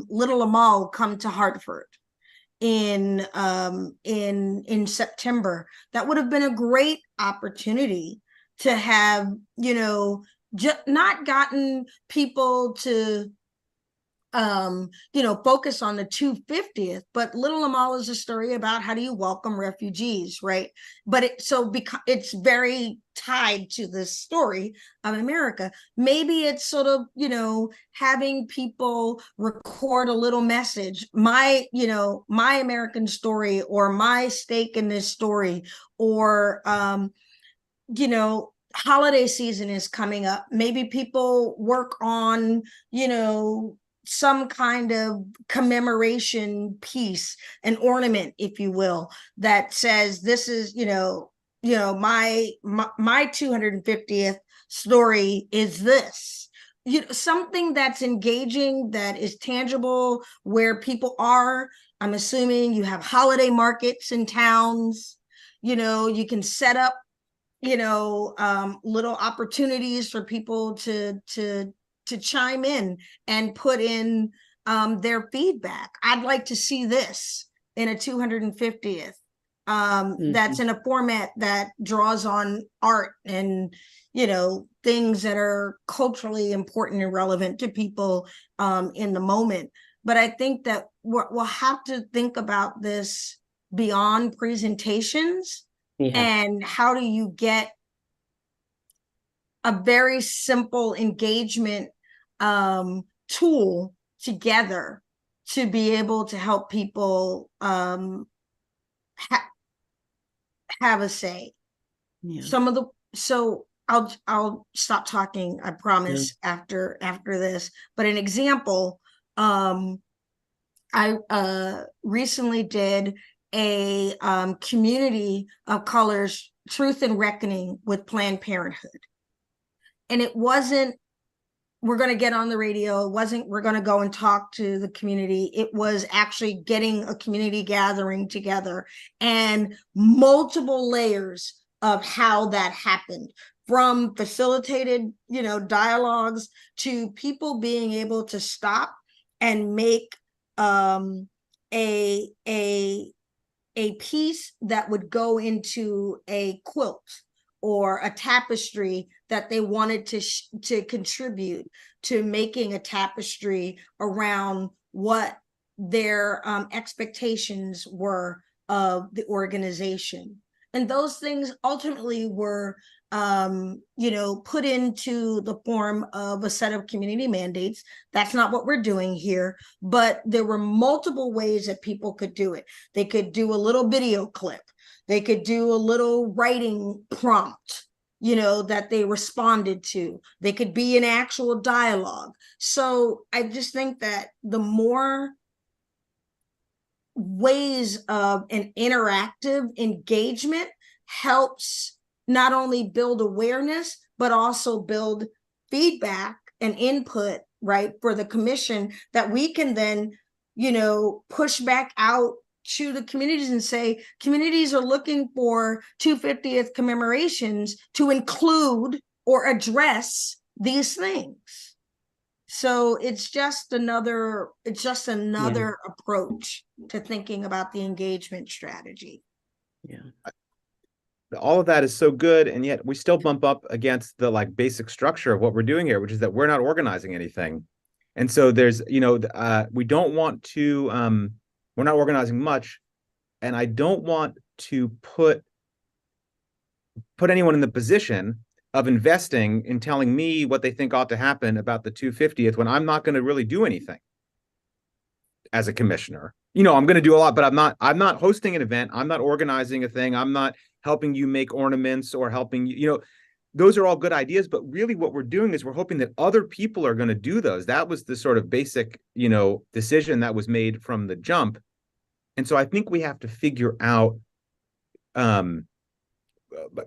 Little Amal come to Hartford in September. That would have been a great opportunity to have, not gotten people to focus on the 250th, but Little Amal is a story about how do you welcome refugees, right? But it's very tied to this story of America. Maybe it's sort of, having people record a little message, my American story, or my stake in this story, or, holiday season is coming up. Maybe people work on, some kind of commemoration piece, an ornament, if you will, that says this is, my 250th story is this. Something that's engaging, that is tangible, where people are. I'm assuming you have holiday markets in towns. You can set up little opportunities for people to chime in and put in their feedback. I'd like to see this in a 250th. That's in a format that draws on art and things that are culturally important and relevant to people in the moment. But I think that we'll have to think about this beyond presentations. Yeah. And how do you get a very simple engagement tool together to be able to help people have a say? Yeah. So I'll stop talking, I promise, after this. But an example, I recently did a community of colors truth and reckoning with Planned Parenthood. And it wasn't, we're going to get on the radio. It wasn't, we're going to go and talk to the community. It was actually getting a community gathering together, and multiple layers of how that happened, from facilitated, dialogues, to people being able to stop and make a piece that would go into a quilt or a tapestry that they wanted to contribute to making a tapestry around what their expectations were of the organization. And those things ultimately were put into the form of a set of community mandates. That's not what we're doing here, but there were multiple ways that people could do it. They could do a little video clip. They could do a little writing prompt, that they responded to. They could be an actual dialogue. So I just think that the more ways of an interactive engagement helps not only build awareness, but also build feedback and input, right, for the commission, that we can then, push back out to the communities and say, communities are looking for 250th commemorations to include or address these things. So it's just another approach to thinking about the engagement strategy. Yeah. All of that is so good, and yet we still bump up against the basic structure of what we're doing here, which is that we're not organizing anything. And so there's, we don't want to, we're not organizing much, and I don't want to put anyone in the position of investing in telling me what they think ought to happen about the 250th when I'm not going to really do anything as a commissioner. I'm going to do a lot, but I'm not hosting an event. I'm not organizing a thing. I'm not helping you make ornaments or helping you, those are all good ideas, but really what we're doing is we're hoping that other people are going to do those. That was the sort of basic, decision that was made from the jump. And so I think we have to figure out,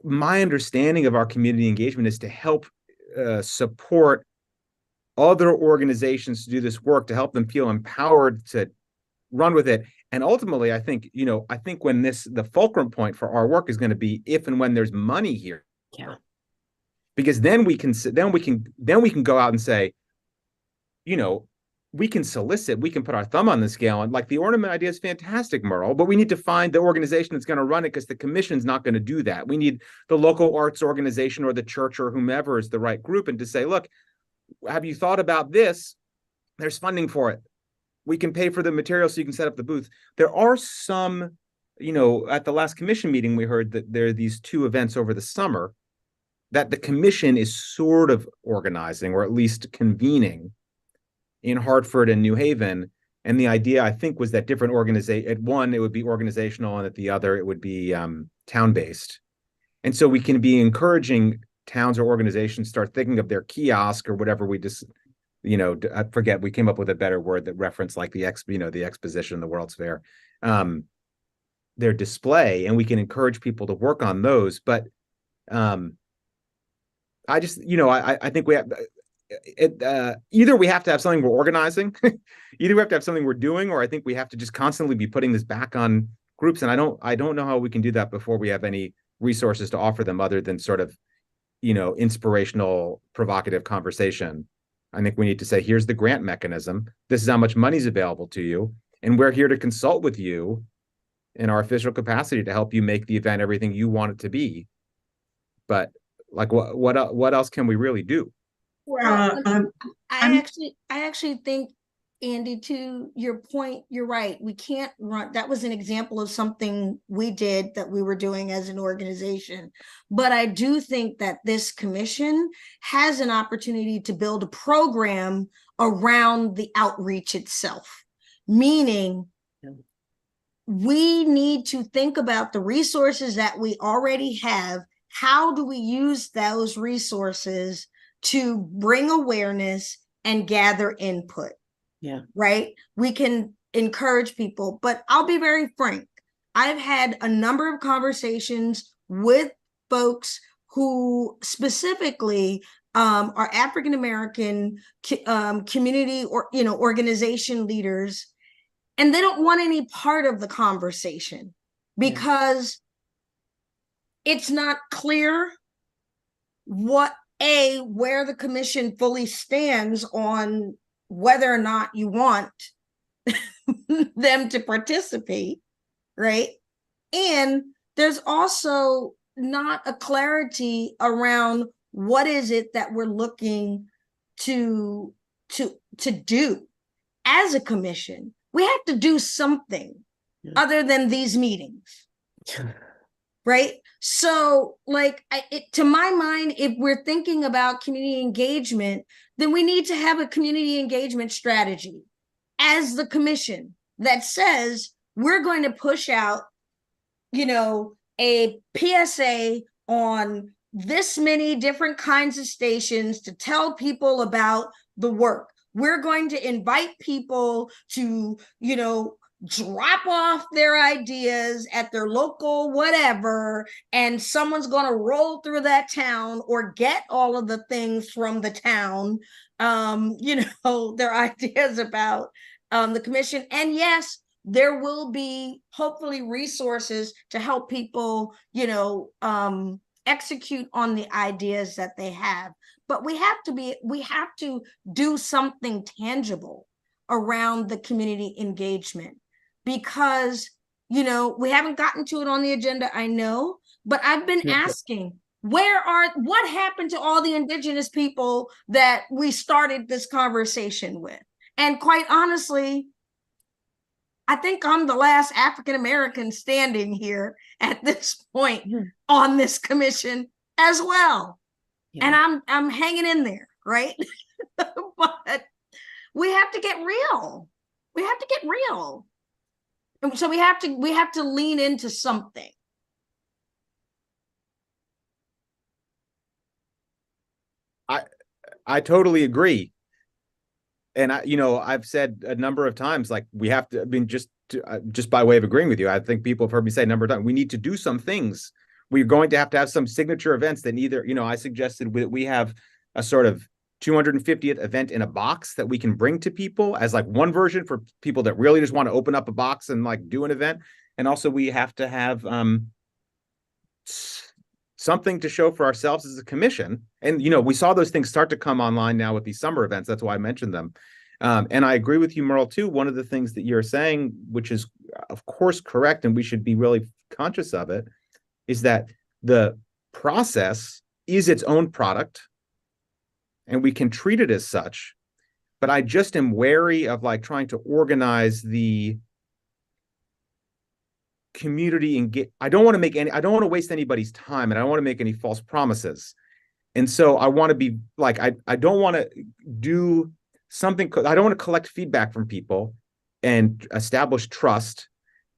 my understanding of our community engagement is to help support other organizations to do this work, to help them feel empowered to run with it. And ultimately, I think when the fulcrum point for our work is going to be if and when there's money here. Yeah. Because then we can go out and say, we can solicit, we can put our thumb on the scale, and the ornament idea is fantastic, Merle, but we need to find the organization that's going to run it, because the commission's not going to do that. We need the local arts organization or the church or whomever is the right group, and to say, look, have you thought about this? there's funding for it. We can pay for the material so you can set up the booth. There are some, at the last commission meeting, we heard that there are these 2 events over the summer that the commission is sort of organizing, or at least convening, in Hartford and New Haven. And the idea, I think, was that different organization, at one, it would be organizational, and at the other, it would be town-based. And so we can be encouraging towns or organizations start thinking of their kiosk or whatever we just, I forget, we came up with a better word that referenced like the exposition, the World's Fair, their display, and we can encourage people to work on those. But I just, I think we have, either we have to have something we're organizing, either we have to have something we're doing, or I think we have to just constantly be putting this back on groups. And I don't know how we can do that before we have any resources to offer them other than sort of, inspirational, provocative conversation. I think we need to say, here's the grant mechanism. This is how much money is available to you. And we're here to consult with you in our official capacity to help you make the event everything you want it to be. But like, what else can we really do? Well, I'm- I actually think, Andy, to your point, you're right. We can't run. That was an example of something we did that we were doing as an organization. But I do think that this commission has an opportunity to build a program around the outreach itself, meaning we need to think about the resources that we already have. How do we use those resources to bring awareness and gather input? Yeah. Right. We can encourage people, but I'll be very frank. I've had a number of conversations with folks who specifically are African American community or organization leaders, and they don't want any part of the conversation because it's not clear where the commission fully stands on whether or not you want them to participate, right? And there's also not a clarity around what is it that we're looking to do as a commission. We have to do something other than these meetings, right? So, to my mind, if we're thinking about community engagement, then we need to have a community engagement strategy as the commission that says we're going to push out, a PSA on this many different kinds of stations to tell people about the work. We're going to invite people to, drop off their ideas at their local whatever, and someone's going to roll through that town or get all of the things from the town, their ideas about the commission. And yes, there will be hopefully resources to help people, execute on the ideas that they have. But we have to do something tangible around the community engagement, because, we haven't gotten to it on the agenda, I know, but I've been asking, what happened to all the indigenous people that we started this conversation with? And quite honestly, I think I'm the last African-American standing here at this point on this commission as well. Yeah. And I'm hanging in there, right? But we have to get real. We have to get real. And so we have to lean into something. I totally agree. And I've said a number of times, like, we have to, just by way of agreeing with you, I think people have heard me say a number of times, we need to do some things. We're going to have some signature events that I suggested we have a sort of 250th event in a box that we can bring to people as like one version for people that really just want to open up a box and like do an event. And also we have to have something to show for ourselves as a commission. And, we saw those things start to come online now with these summer events. That's why I mentioned them. And I agree with you, Merle, too. One of the things that you're saying, which is of course correct, and we should be really conscious of it, is that the process is its own product, and we can treat it as such. but I just am wary of like trying to organize the community and I don't want to waste anybody's time, and I don't want to make any false promises. And so I want to be like, I don't want to do something. I don't want to collect feedback from people and establish trust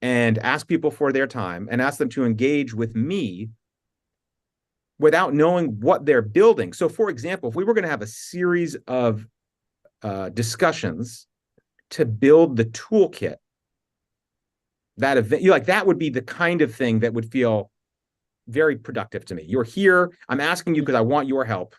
and ask people for their time and ask them to engage with me without knowing what they're building. So for example, if we were going to have a series of discussions to build the toolkit, that event, that would be the kind of thing that would feel very productive to me. You're here. I'm asking you because I want your help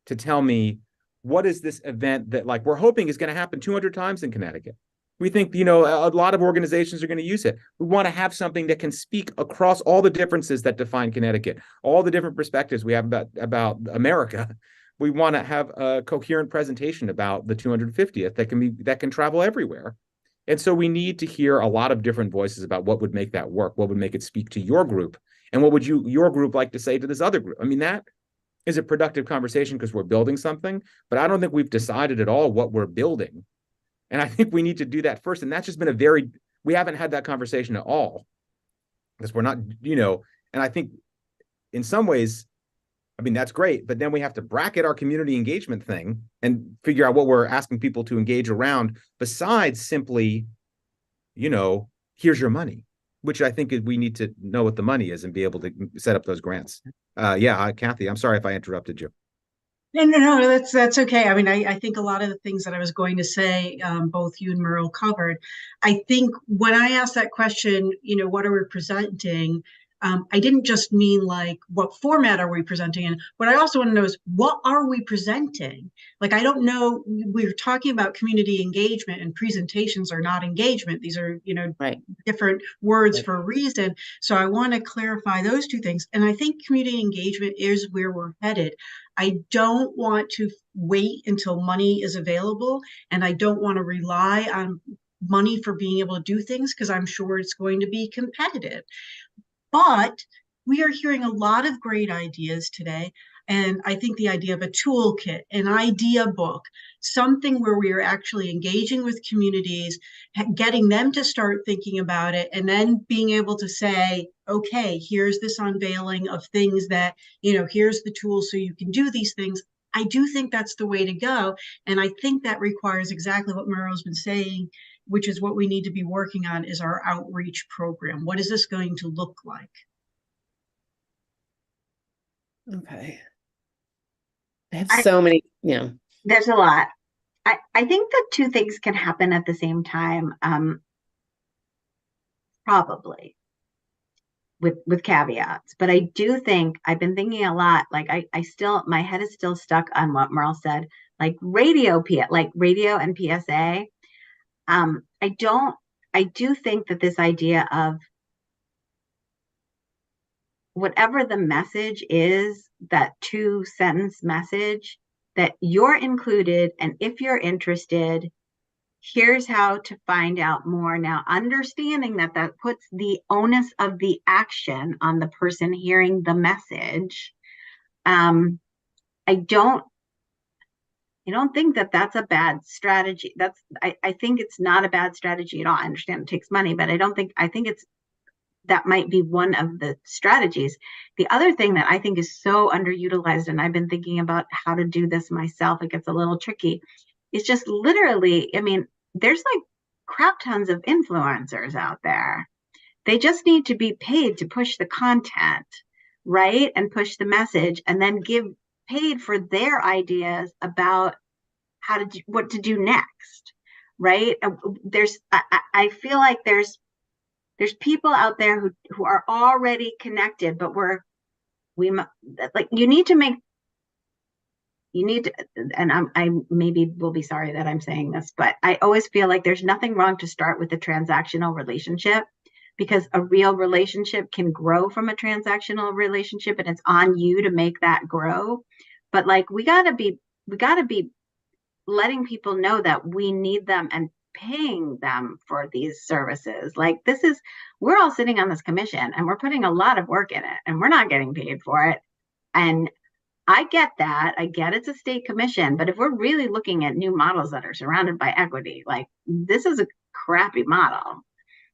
to tell me, what is this event that like we're hoping is going to happen 200 times in Connecticut? We think, a lot of organizations are going to use it. We want to have something that can speak across all the differences that define Connecticut, all the different perspectives we have about America. We want to have a coherent presentation about the 250th that can travel everywhere. And so we need to hear a lot of different voices about what would make that work, what would make it speak to your group, and what would your group like to say to this other group? I mean, that is a productive conversation because we're building something, but I don't think we've decided at all what we're building. And I think we need to do that first. And that's just been we haven't had that conversation at all because we're not, and I think in some ways, I mean, that's great, but then we have to bracket our community engagement thing and figure out what we're asking people to engage around besides simply, here's your money, which I think we need to know what the money is and be able to set up those grants. Kathy, I'm sorry if I interrupted you. No, that's okay. I mean, I think a lot of the things that I was going to say, both you and Merle covered. I think when I asked that question, what are we presenting? I didn't just mean like what format are we presenting in. What I also want to know is what are we presenting? Like, I don't know. We're talking about community engagement, and presentations are not engagement. These are, right, different words for a reason. So I want to clarify those two things. And I think community engagement is where we're headed. I don't want to wait until money is available, and I don't want to rely on money for being able to do things because I'm sure it's going to be competitive. But we are hearing a lot of great ideas today. And I think the idea of a toolkit, an idea book, something where we are actually engaging with communities, getting them to start thinking about it, and then being able to say, okay, here's this unveiling of things that, here's the tools so you can do these things. I do think that's the way to go. And I think that requires exactly what Merle's been saying, which is what we need to be working on is our outreach program. What is this going to look like? Okay. I have so many, There's a lot. I think that two things can happen at the same time, probably with caveats. But I do think I've been thinking a lot, like my head is still stuck on what Merle said, like radio and PSA. I do think that this idea of whatever the message is, that 2-sentence message, that you're included, and if you're interested, here's how to find out more. Now, understanding that puts the onus of the action on the person hearing the message. I don't think that that's a bad strategy. I think it's not a bad strategy at all. I understand it takes money, but I think that might be one of the strategies. The other thing that I think is so underutilized, and I've been thinking about how to do this myself, it gets a little tricky, is just literally, I mean, there's like crap tons of influencers out there. They just need to be paid to push the content, right? And push the message, and then paid for their ideas about what to do next, right? I feel like there's people out there who are already connected, but you need to, and I maybe will be sorry that I'm saying this, but I always feel like there's nothing wrong to start with a transactional relationship, because a real relationship can grow from a transactional relationship, and it's on you to make that grow. But like, we gotta be letting people know that we need them and paying them for these services. Like, we're all sitting on this commission and we're putting a lot of work in it, and we're not getting paid for it. And I get that. I get it's a state commission, but if we're really looking at new models that are surrounded by equity, like this is a crappy model.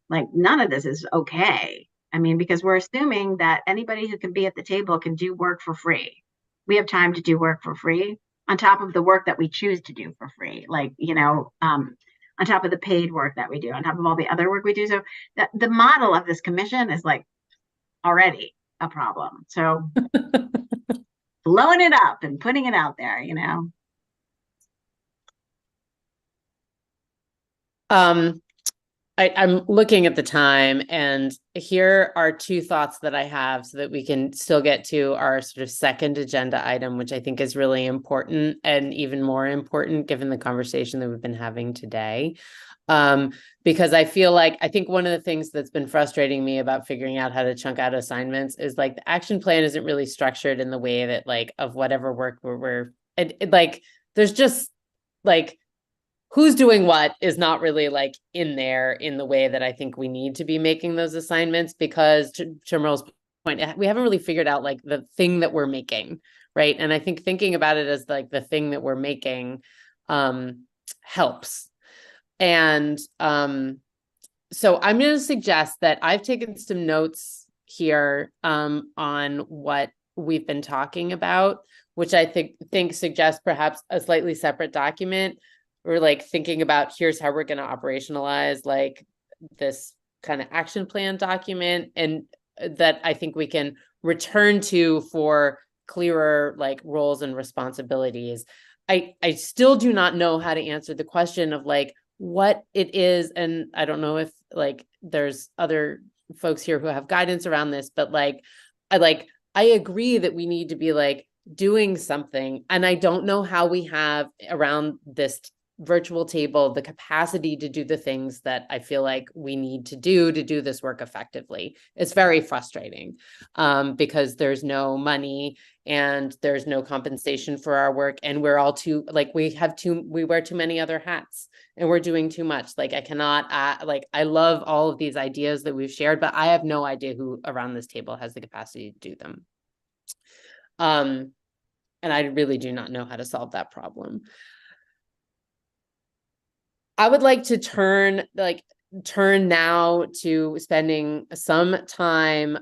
Like none of this is okay. I mean, because we're assuming that anybody who can be at the table can do work for free. We have time to do work for free on top of the work that we choose to do for free. Like, on top of the paid work that we do, on top of all the other work we do. So the model of this commission is like already a problem. So blowing it up and putting it out there, I'm looking at the time, and here are two thoughts that I have so that we can still get to our sort of second agenda item, which I think is really important and even more important given the conversation that we've been having today. Because I think one of the things that's been frustrating me about figuring out how to chunk out assignments is like the action plan isn't really structured in the way that like of whatever work there's just like who's doing what is not really like in there in the way that I think we need to be making those assignments, because to Merle's point, we haven't really figured out like the thing that we're making, right? And I think thinking about it as like the thing that we're making helps. And so I'm going to suggest that I've taken some notes here on what we've been talking about, which I think suggests perhaps a slightly separate document. Or like thinking about here's how we're going to operationalize like this kind of action plan document, and that I think we can return to for clearer like roles and responsibilities. I still do not know how to answer the question of like what it is, and I don't know if like there's other folks here who have guidance around this, but I agree that we need to be like doing something, and I don't know how we have around this virtual table the capacity to do the things that I feel like we need to do this work effectively. It's very frustrating because there's no money and there's no compensation for our work, and we're all too like we wear too many other hats and we're doing too much. Like I cannot I love all of these ideas that we've shared, but I have no idea who around this table has the capacity to do them. And I really do not know how to solve that problem. I would like to turn now to spending some time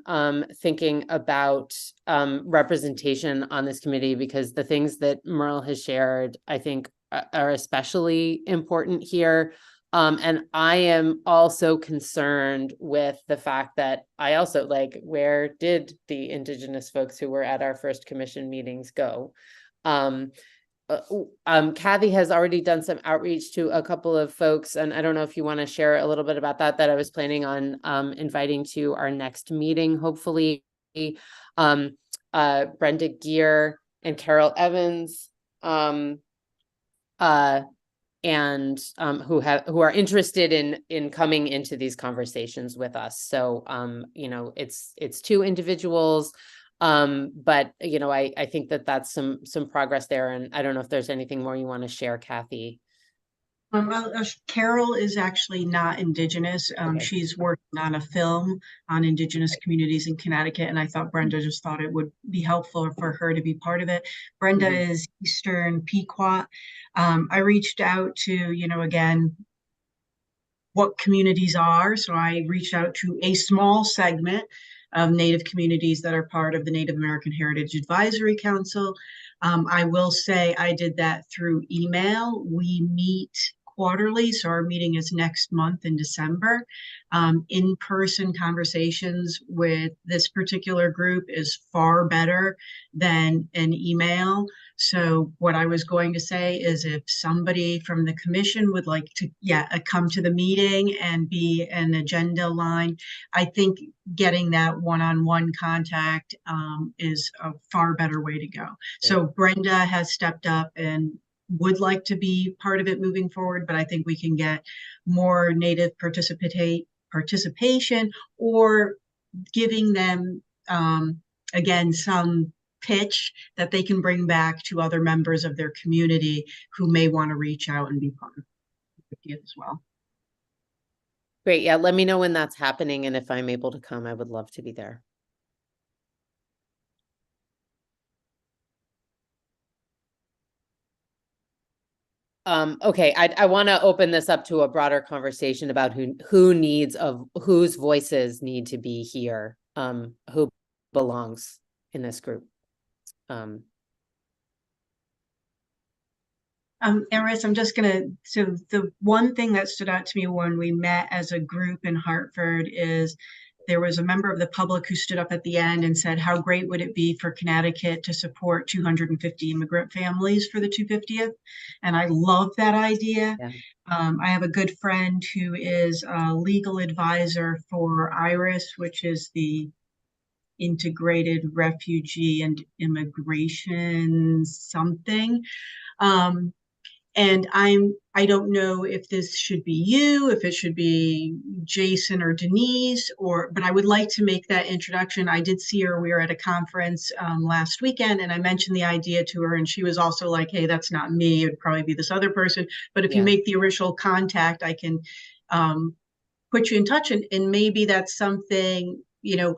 thinking about representation on this committee, because the things that Merle has shared, I think, are especially important here. And I am also concerned with the fact that I also where did the Indigenous folks who were at our first commission meetings go? Kathy has already done some outreach to a couple of folks, and I don't know if you want to share a little bit about that I was planning on inviting to our next meeting, hopefully. Brenda Gear and Carol Evans, and who are interested in coming into these conversations with us. So it's two individuals. But I think that's some progress there, and I don't know if there's anything more you want to share, Kathy. Carol is actually not Indigenous. Okay. She's working on a film on Indigenous communities in Connecticut, and I thought Brenda just thought it would be helpful for her to be part of it. Brenda is Eastern Pequot. I reached out to, again, what communities are. So I reached out to a small segment of Native communities that are part of the Native American Heritage Advisory Council. I will say I did that through email. We meet quarterly, so our meeting is next month in December. In-person conversations with this particular group is far better than an email. So what I was going to say is if somebody from the commission would like to come to the meeting and be an agenda line, I think getting that one-on-one contact is a far better way to go. So Brenda has stepped up and would like to be part of it moving forward, but I think we can get more Native participation, or giving them again some pitch that they can bring back to other members of their community who may want to reach out and be part of it as well. Great. Yeah, let me know when that's happening, and if I'm able to come, I would love to be there. Okay, I want to open this up to a broader conversation about whose voices need to be here, who belongs in this group. Eris, I'm just gonna, so the one thing that stood out to me when we met as a group in Hartford is there was a member of the public who stood up at the end and said, how great would it be for Connecticut to support 250 immigrant families for the 250th? And I love that idea. Yeah. I have a good friend who is a legal advisor for IRIS, which is the Integrated Refugee and Immigration something. And I don't know if this should be you, if it should be Jason or Denise, but I would like to make that introduction. I did see her, we were at a conference last weekend, and I mentioned the idea to her, and she was also like, hey, that's not me, it'd probably be this other person. But if you make the initial contact, I can put you in touch, and maybe that's something,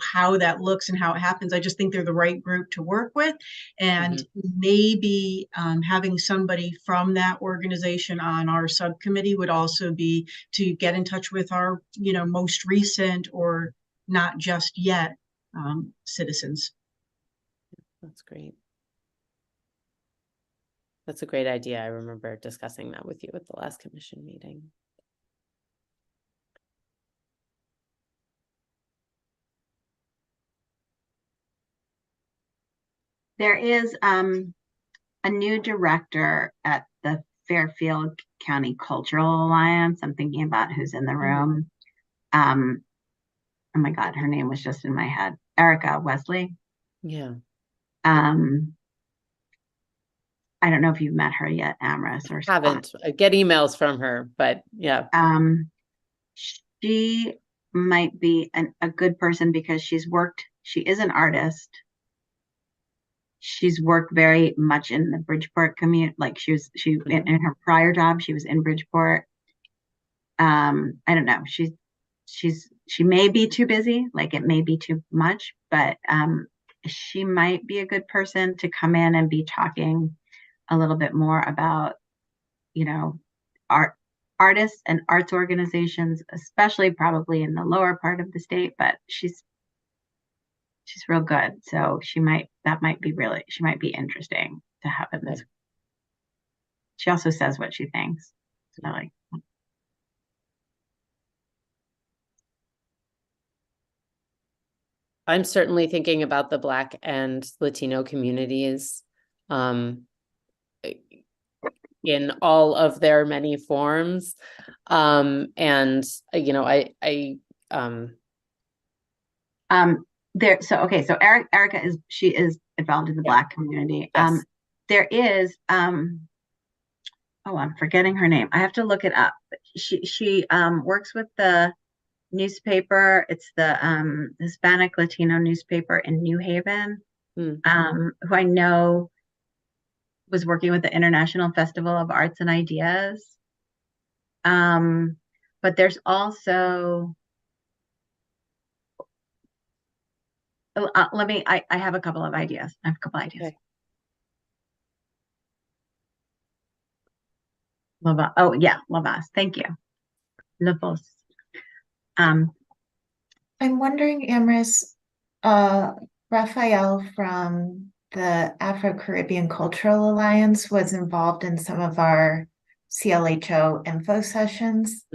how that looks and how it happens. I just think they're the right group to work with. And maybe having somebody from that organization on our subcommittee would also be to get in touch with our, most recent or not just yet citizens. That's great. That's a great idea. I remember discussing that with you at the last commission meeting. There is a new director at the Fairfield County Cultural Alliance. I'm thinking about who's in the room. Oh my God, her name was just in my head. Erica Wesley. Yeah. I don't know if you've met her yet, Amris, or haven't. I get emails from her, but yeah. She might be a good person because she is an artist. She's worked very much in the Bridgeport community. Like in her prior job, she was in Bridgeport. I don't know. She may be too busy, like it may be too much, but she might be a good person to come in and be talking a little bit more about, artists and arts organizations, especially probably in the lower part of the state, but she's real good. So she might be interesting to have in this. She also says what she thinks. So like, I'm certainly thinking about the Black and Latino communities in all of their many forms. And so Erica is involved in the Black community. Yes. There is I'm forgetting her name. I have to look it up. She works with the newspaper. It's the Hispanic Latino newspaper in New Haven, who I know was working with the International Festival of Arts and Ideas. But there's also I have a couple of ideas. Okay. Lavas. Thank you. Lavos. I'm wondering, Amris, Raphael from the Afro-Caribbean Cultural Alliance was involved in some of our CLHO info sessions.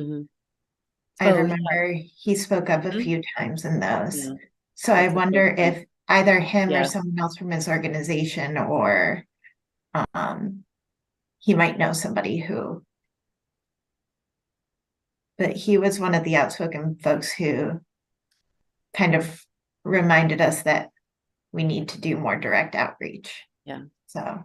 I remember he spoke up a few times in those. Yeah. So I wonder if either him or someone else from his organization, or he might know somebody who. But he was one of the outspoken folks who kind of reminded us that we need to do more direct outreach. Yeah. So.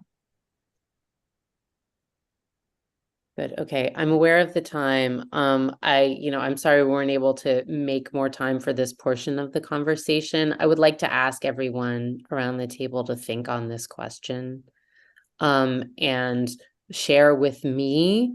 Good. Okay. I'm aware of the time. I'm sorry we weren't able to make more time for this portion of the conversation. I would like to ask everyone around the table to think on this question, and share with me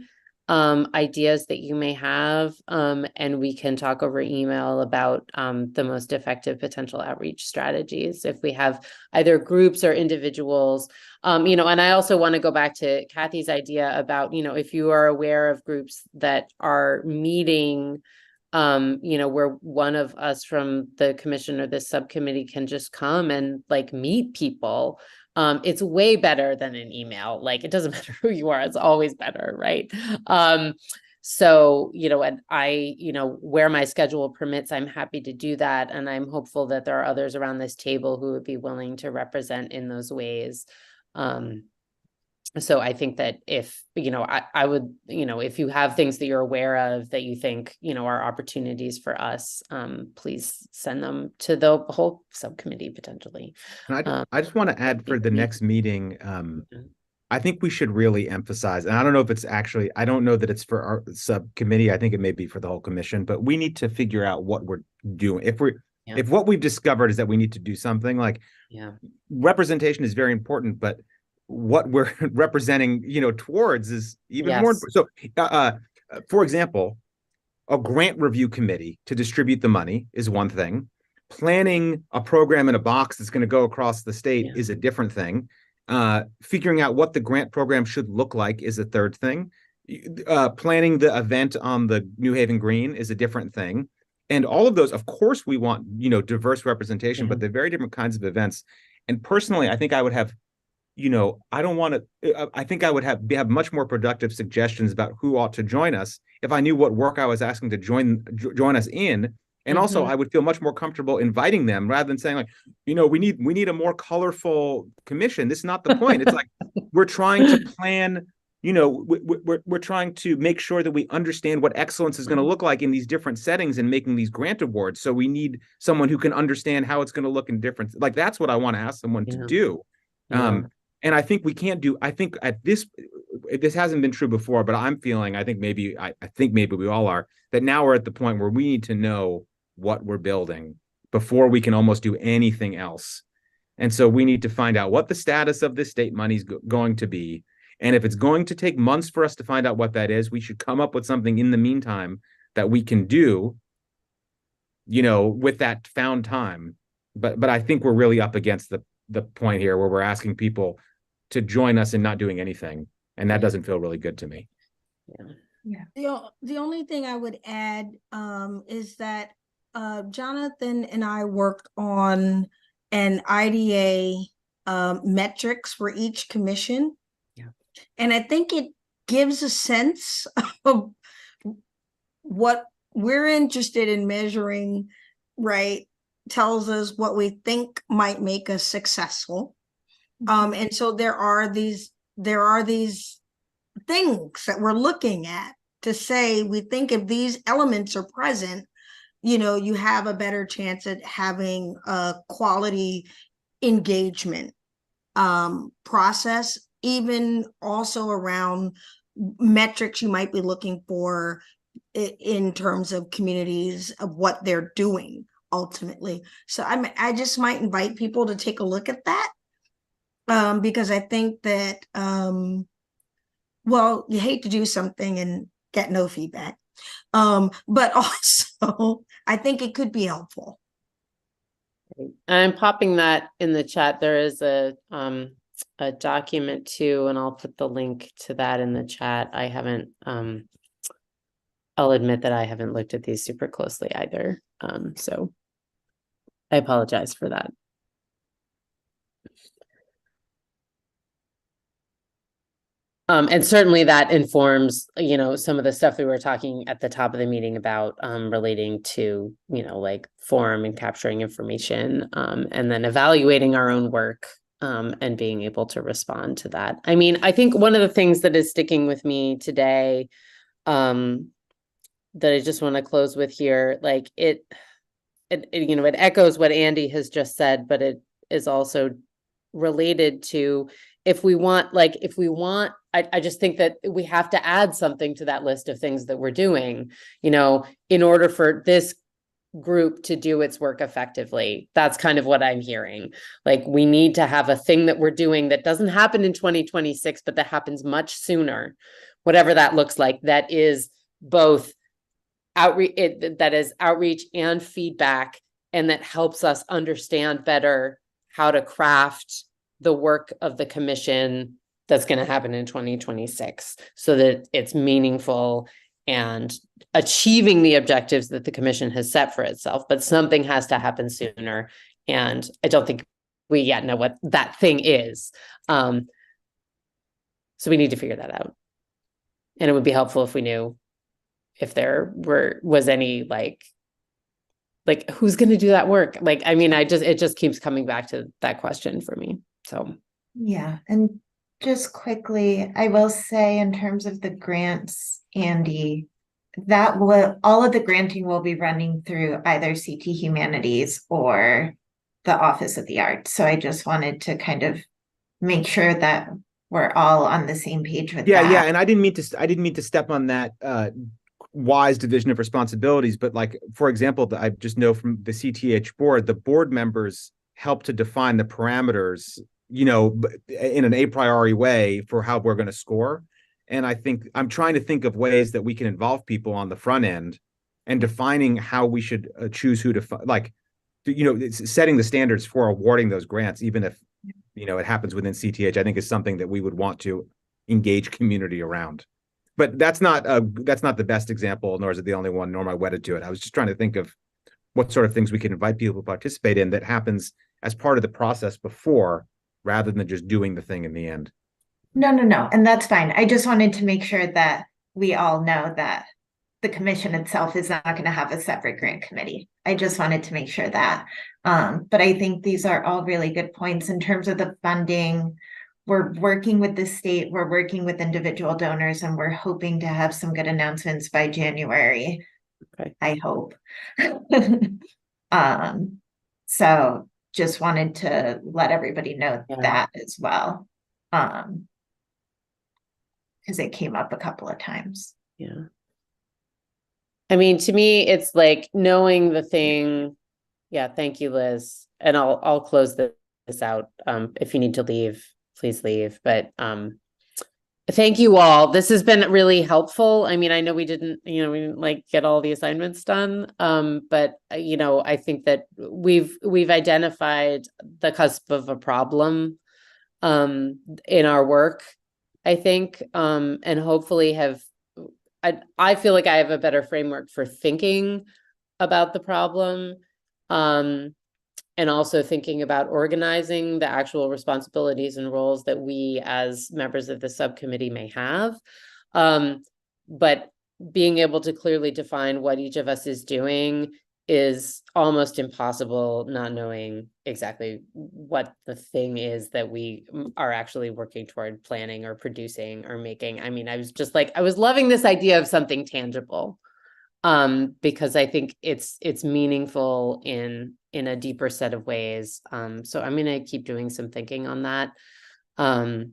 ideas that you may have, and we can talk over email about the most effective potential outreach strategies if we have either groups or individuals. You know, and I also want to go back to Kathy's idea about, you know, if you are aware of groups that are meeting, you know, where one of us from the commission or this subcommittee can just come and like meet people. It's way better than an email. Like, it doesn't matter who you are, it's always better, right? So, you know, and I, you know, where my schedule permits, I'm happy to do that. And I'm hopeful that there are others around this table who would be willing to represent in those ways. So I think that if, you know, I would, you know, if you have things that you're aware of that you think, you know, are opportunities for us, please send them to the whole subcommittee potentially. And I just want to add for the next meeting, I think we should really emphasize, and I don't know if it's actually, I don't know that it's for our subcommittee. I think it may be for the whole commission, but we need to figure out what we're doing. If what we've discovered is that we need to do something, like representation is very important, but what we're representing, you know, towards is even more. So, for example, a grant review committee to distribute the money is one thing. Planning a program in a box that's going to go across the state is a different thing. Figuring out what the grant program should look like is a third thing. Planning the event on the New Haven Green is a different thing. And all of those, of course, we want, you know, diverse representation, but they're very different kinds of events. And personally, I think I would have, you know, I don't want to, I think I would have much more productive suggestions about who ought to join us if I knew what work I was asking to join us in. And also I would feel much more comfortable inviting them rather than saying, like, you know, we need a more colorful commission. This is not the point. It's like, we're trying to plan, you know, we're trying to make sure that we understand what excellence is going to look like in these different settings and making these grant awards. So we need someone who can understand how it's going to look in different, like, that's what I want to ask someone to do. And I think we can't do, I think this hasn't been true before, but I'm feeling, I think maybe we all are, that now we're at the point where we need to know what we're building before we can almost do anything else. And so we need to find out what the status of this state money is going to be. And if it's going to take months for us to find out what that is, we should come up with something in the meantime that we can do, you know, with that found time. But I think we're really up against the point here where we're asking people to join us in not doing anything. And that doesn't feel really good to me. The only thing I would add is that Jonathan and I worked on an IDA metrics for each commission. And I think it gives a sense of what we're interested in measuring, right? Tells us what we think might make us successful. And so there are these things that we're looking at to say, we think if these elements are present, you know, you have a better chance at having a quality engagement process, even also around metrics you might be looking for in terms of communities of what they're doing ultimately. So I just might invite people to take a look at that because I think that, well, you hate to do something and get no feedback. But also I think it could be helpful. I'm popping that in the chat. There is a document too, and I'll put the link to that in the chat. I haven't, I'll admit that I haven't looked at these super closely either. So I apologize for that. And certainly that informs, you know, some of the stuff we were talking at the top of the meeting about relating to, you know, like forum and capturing information and then evaluating our own work and being able to respond to that. I mean, I think one of the things that is sticking with me today that I just want to close with here, like it, you know, it echoes what Andy has just said, but it is also related to if we want, I just think that we have to add something to that list of things that we're doing, you know, in order for this group to do its work effectively. That's kind of what I'm hearing. Like, we need to have a thing that we're doing that doesn't happen in 2026, but that happens much sooner, whatever that looks like, that is both that is outreach and feedback, and that helps us understand better how to craft the work of the commission that's going to happen in 2026 so that it's meaningful and achieving the objectives that the commission has set for itself. But something has to happen sooner. And I don't think we yet know what that thing is. So we need to figure that out. And it would be helpful if we knew if there was any like who's going to do that work? Like, I mean, it just keeps coming back to that question for me. So yeah, and just quickly, I will say in terms of the grants, Andy, that will all of the granting will be running through either CT Humanities or the Office of the Arts. So I just wanted to kind of make sure that we're all on the same page with that. Yeah, and I didn't mean to step on that wise division of responsibilities, but like, for example, I just know from the CTH board, the board members help to define the parameters, you know, in an a priori way for how we're going to score. And I think I'm trying to think of ways that we can involve people on the front end and defining how we should choose who to, like, you know, it's setting the standards for awarding those grants, even if, you know, it happens within CTH, I think is something that we would want to engage community around. But that's not the best example, nor is it the only one, nor am I wedded to it. I was just trying to think of what sort of things we can invite people to participate in that happens as part of the process before, rather than just doing the thing in the end. No. And that's fine. I just wanted to make sure that we all know that the commission itself is not going to have a separate grant committee. I just wanted to make sure that. But I think these are all really good points in terms of the funding. We're working with the state, we're working with individual donors, and we're hoping to have some good announcements by January. Okay. I hope. So just wanted to let everybody know that as well. Because it came up a couple of times. Yeah. I mean, to me, it's like knowing the thing. Yeah, thank you, Liz. And I'll close this out. If you need to leave, please leave. But thank you all. This has been really helpful. I mean, I know we didn't like get all the assignments done. But you know, I think that we've identified the cusp of a problem in our work, I think, and hopefully I feel like I have a better framework for thinking about the problem, and also thinking about organizing the actual responsibilities and roles that we as members of the subcommittee may have. But being able to clearly define what each of us is doing is almost impossible, not knowing exactly what the thing is that we are actually working toward planning or producing or making. I mean, I was loving this idea of something tangible, because I think it's meaningful in a deeper set of ways. So I'm going to keep doing some thinking on that. I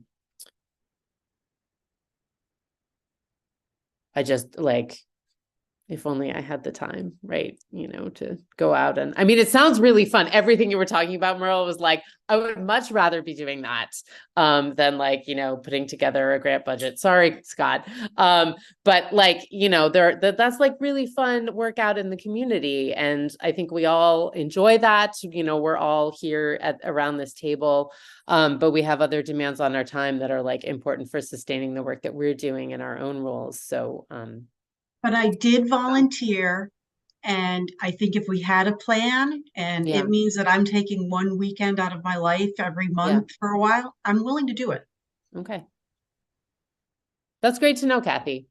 just if only I had the time, right? You know, to go out and, I mean, it sounds really fun. Everything you were talking about, Merle, was like, I would much rather be doing that than putting together a grant budget. Sorry, Scott. But that's like really fun work out in the community. And I think we all enjoy that. You know, we're all here around this table, but we have other demands on our time that are like important for sustaining the work that we're doing in our own roles. So, But I did volunteer, and I think if we had a plan, and Yeah. it means that I'm taking one weekend out of my life every month for a while, I'm willing to do it. Okay. That's great to know, Kathy.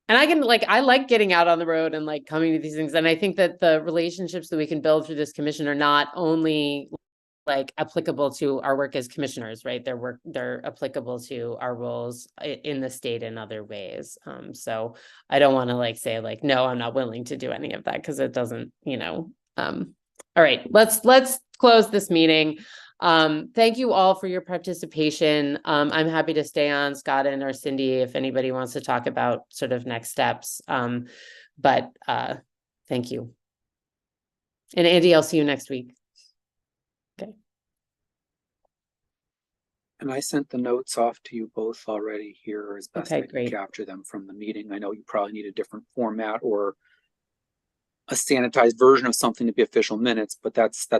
And I like getting out on the road and like coming to these things. And I think that the relationships that we can build through this commission are not only like applicable to our work as commissioners, right? They're applicable to our roles in the state in other ways. So I don't want to say no, I'm not willing to do any of that, because it doesn't, all right, let's close this meeting. Thank you all for your participation. I'm happy to stay on, Scott and or Cindy, if anybody wants to talk about sort of next steps. But thank you. And Andy, I'll see you next week. Okay. And I sent the notes off to you both already here as best Okay, I can great. capture them from the meeting. I know you probably need a different format or a sanitized version of something to be official minutes, but that's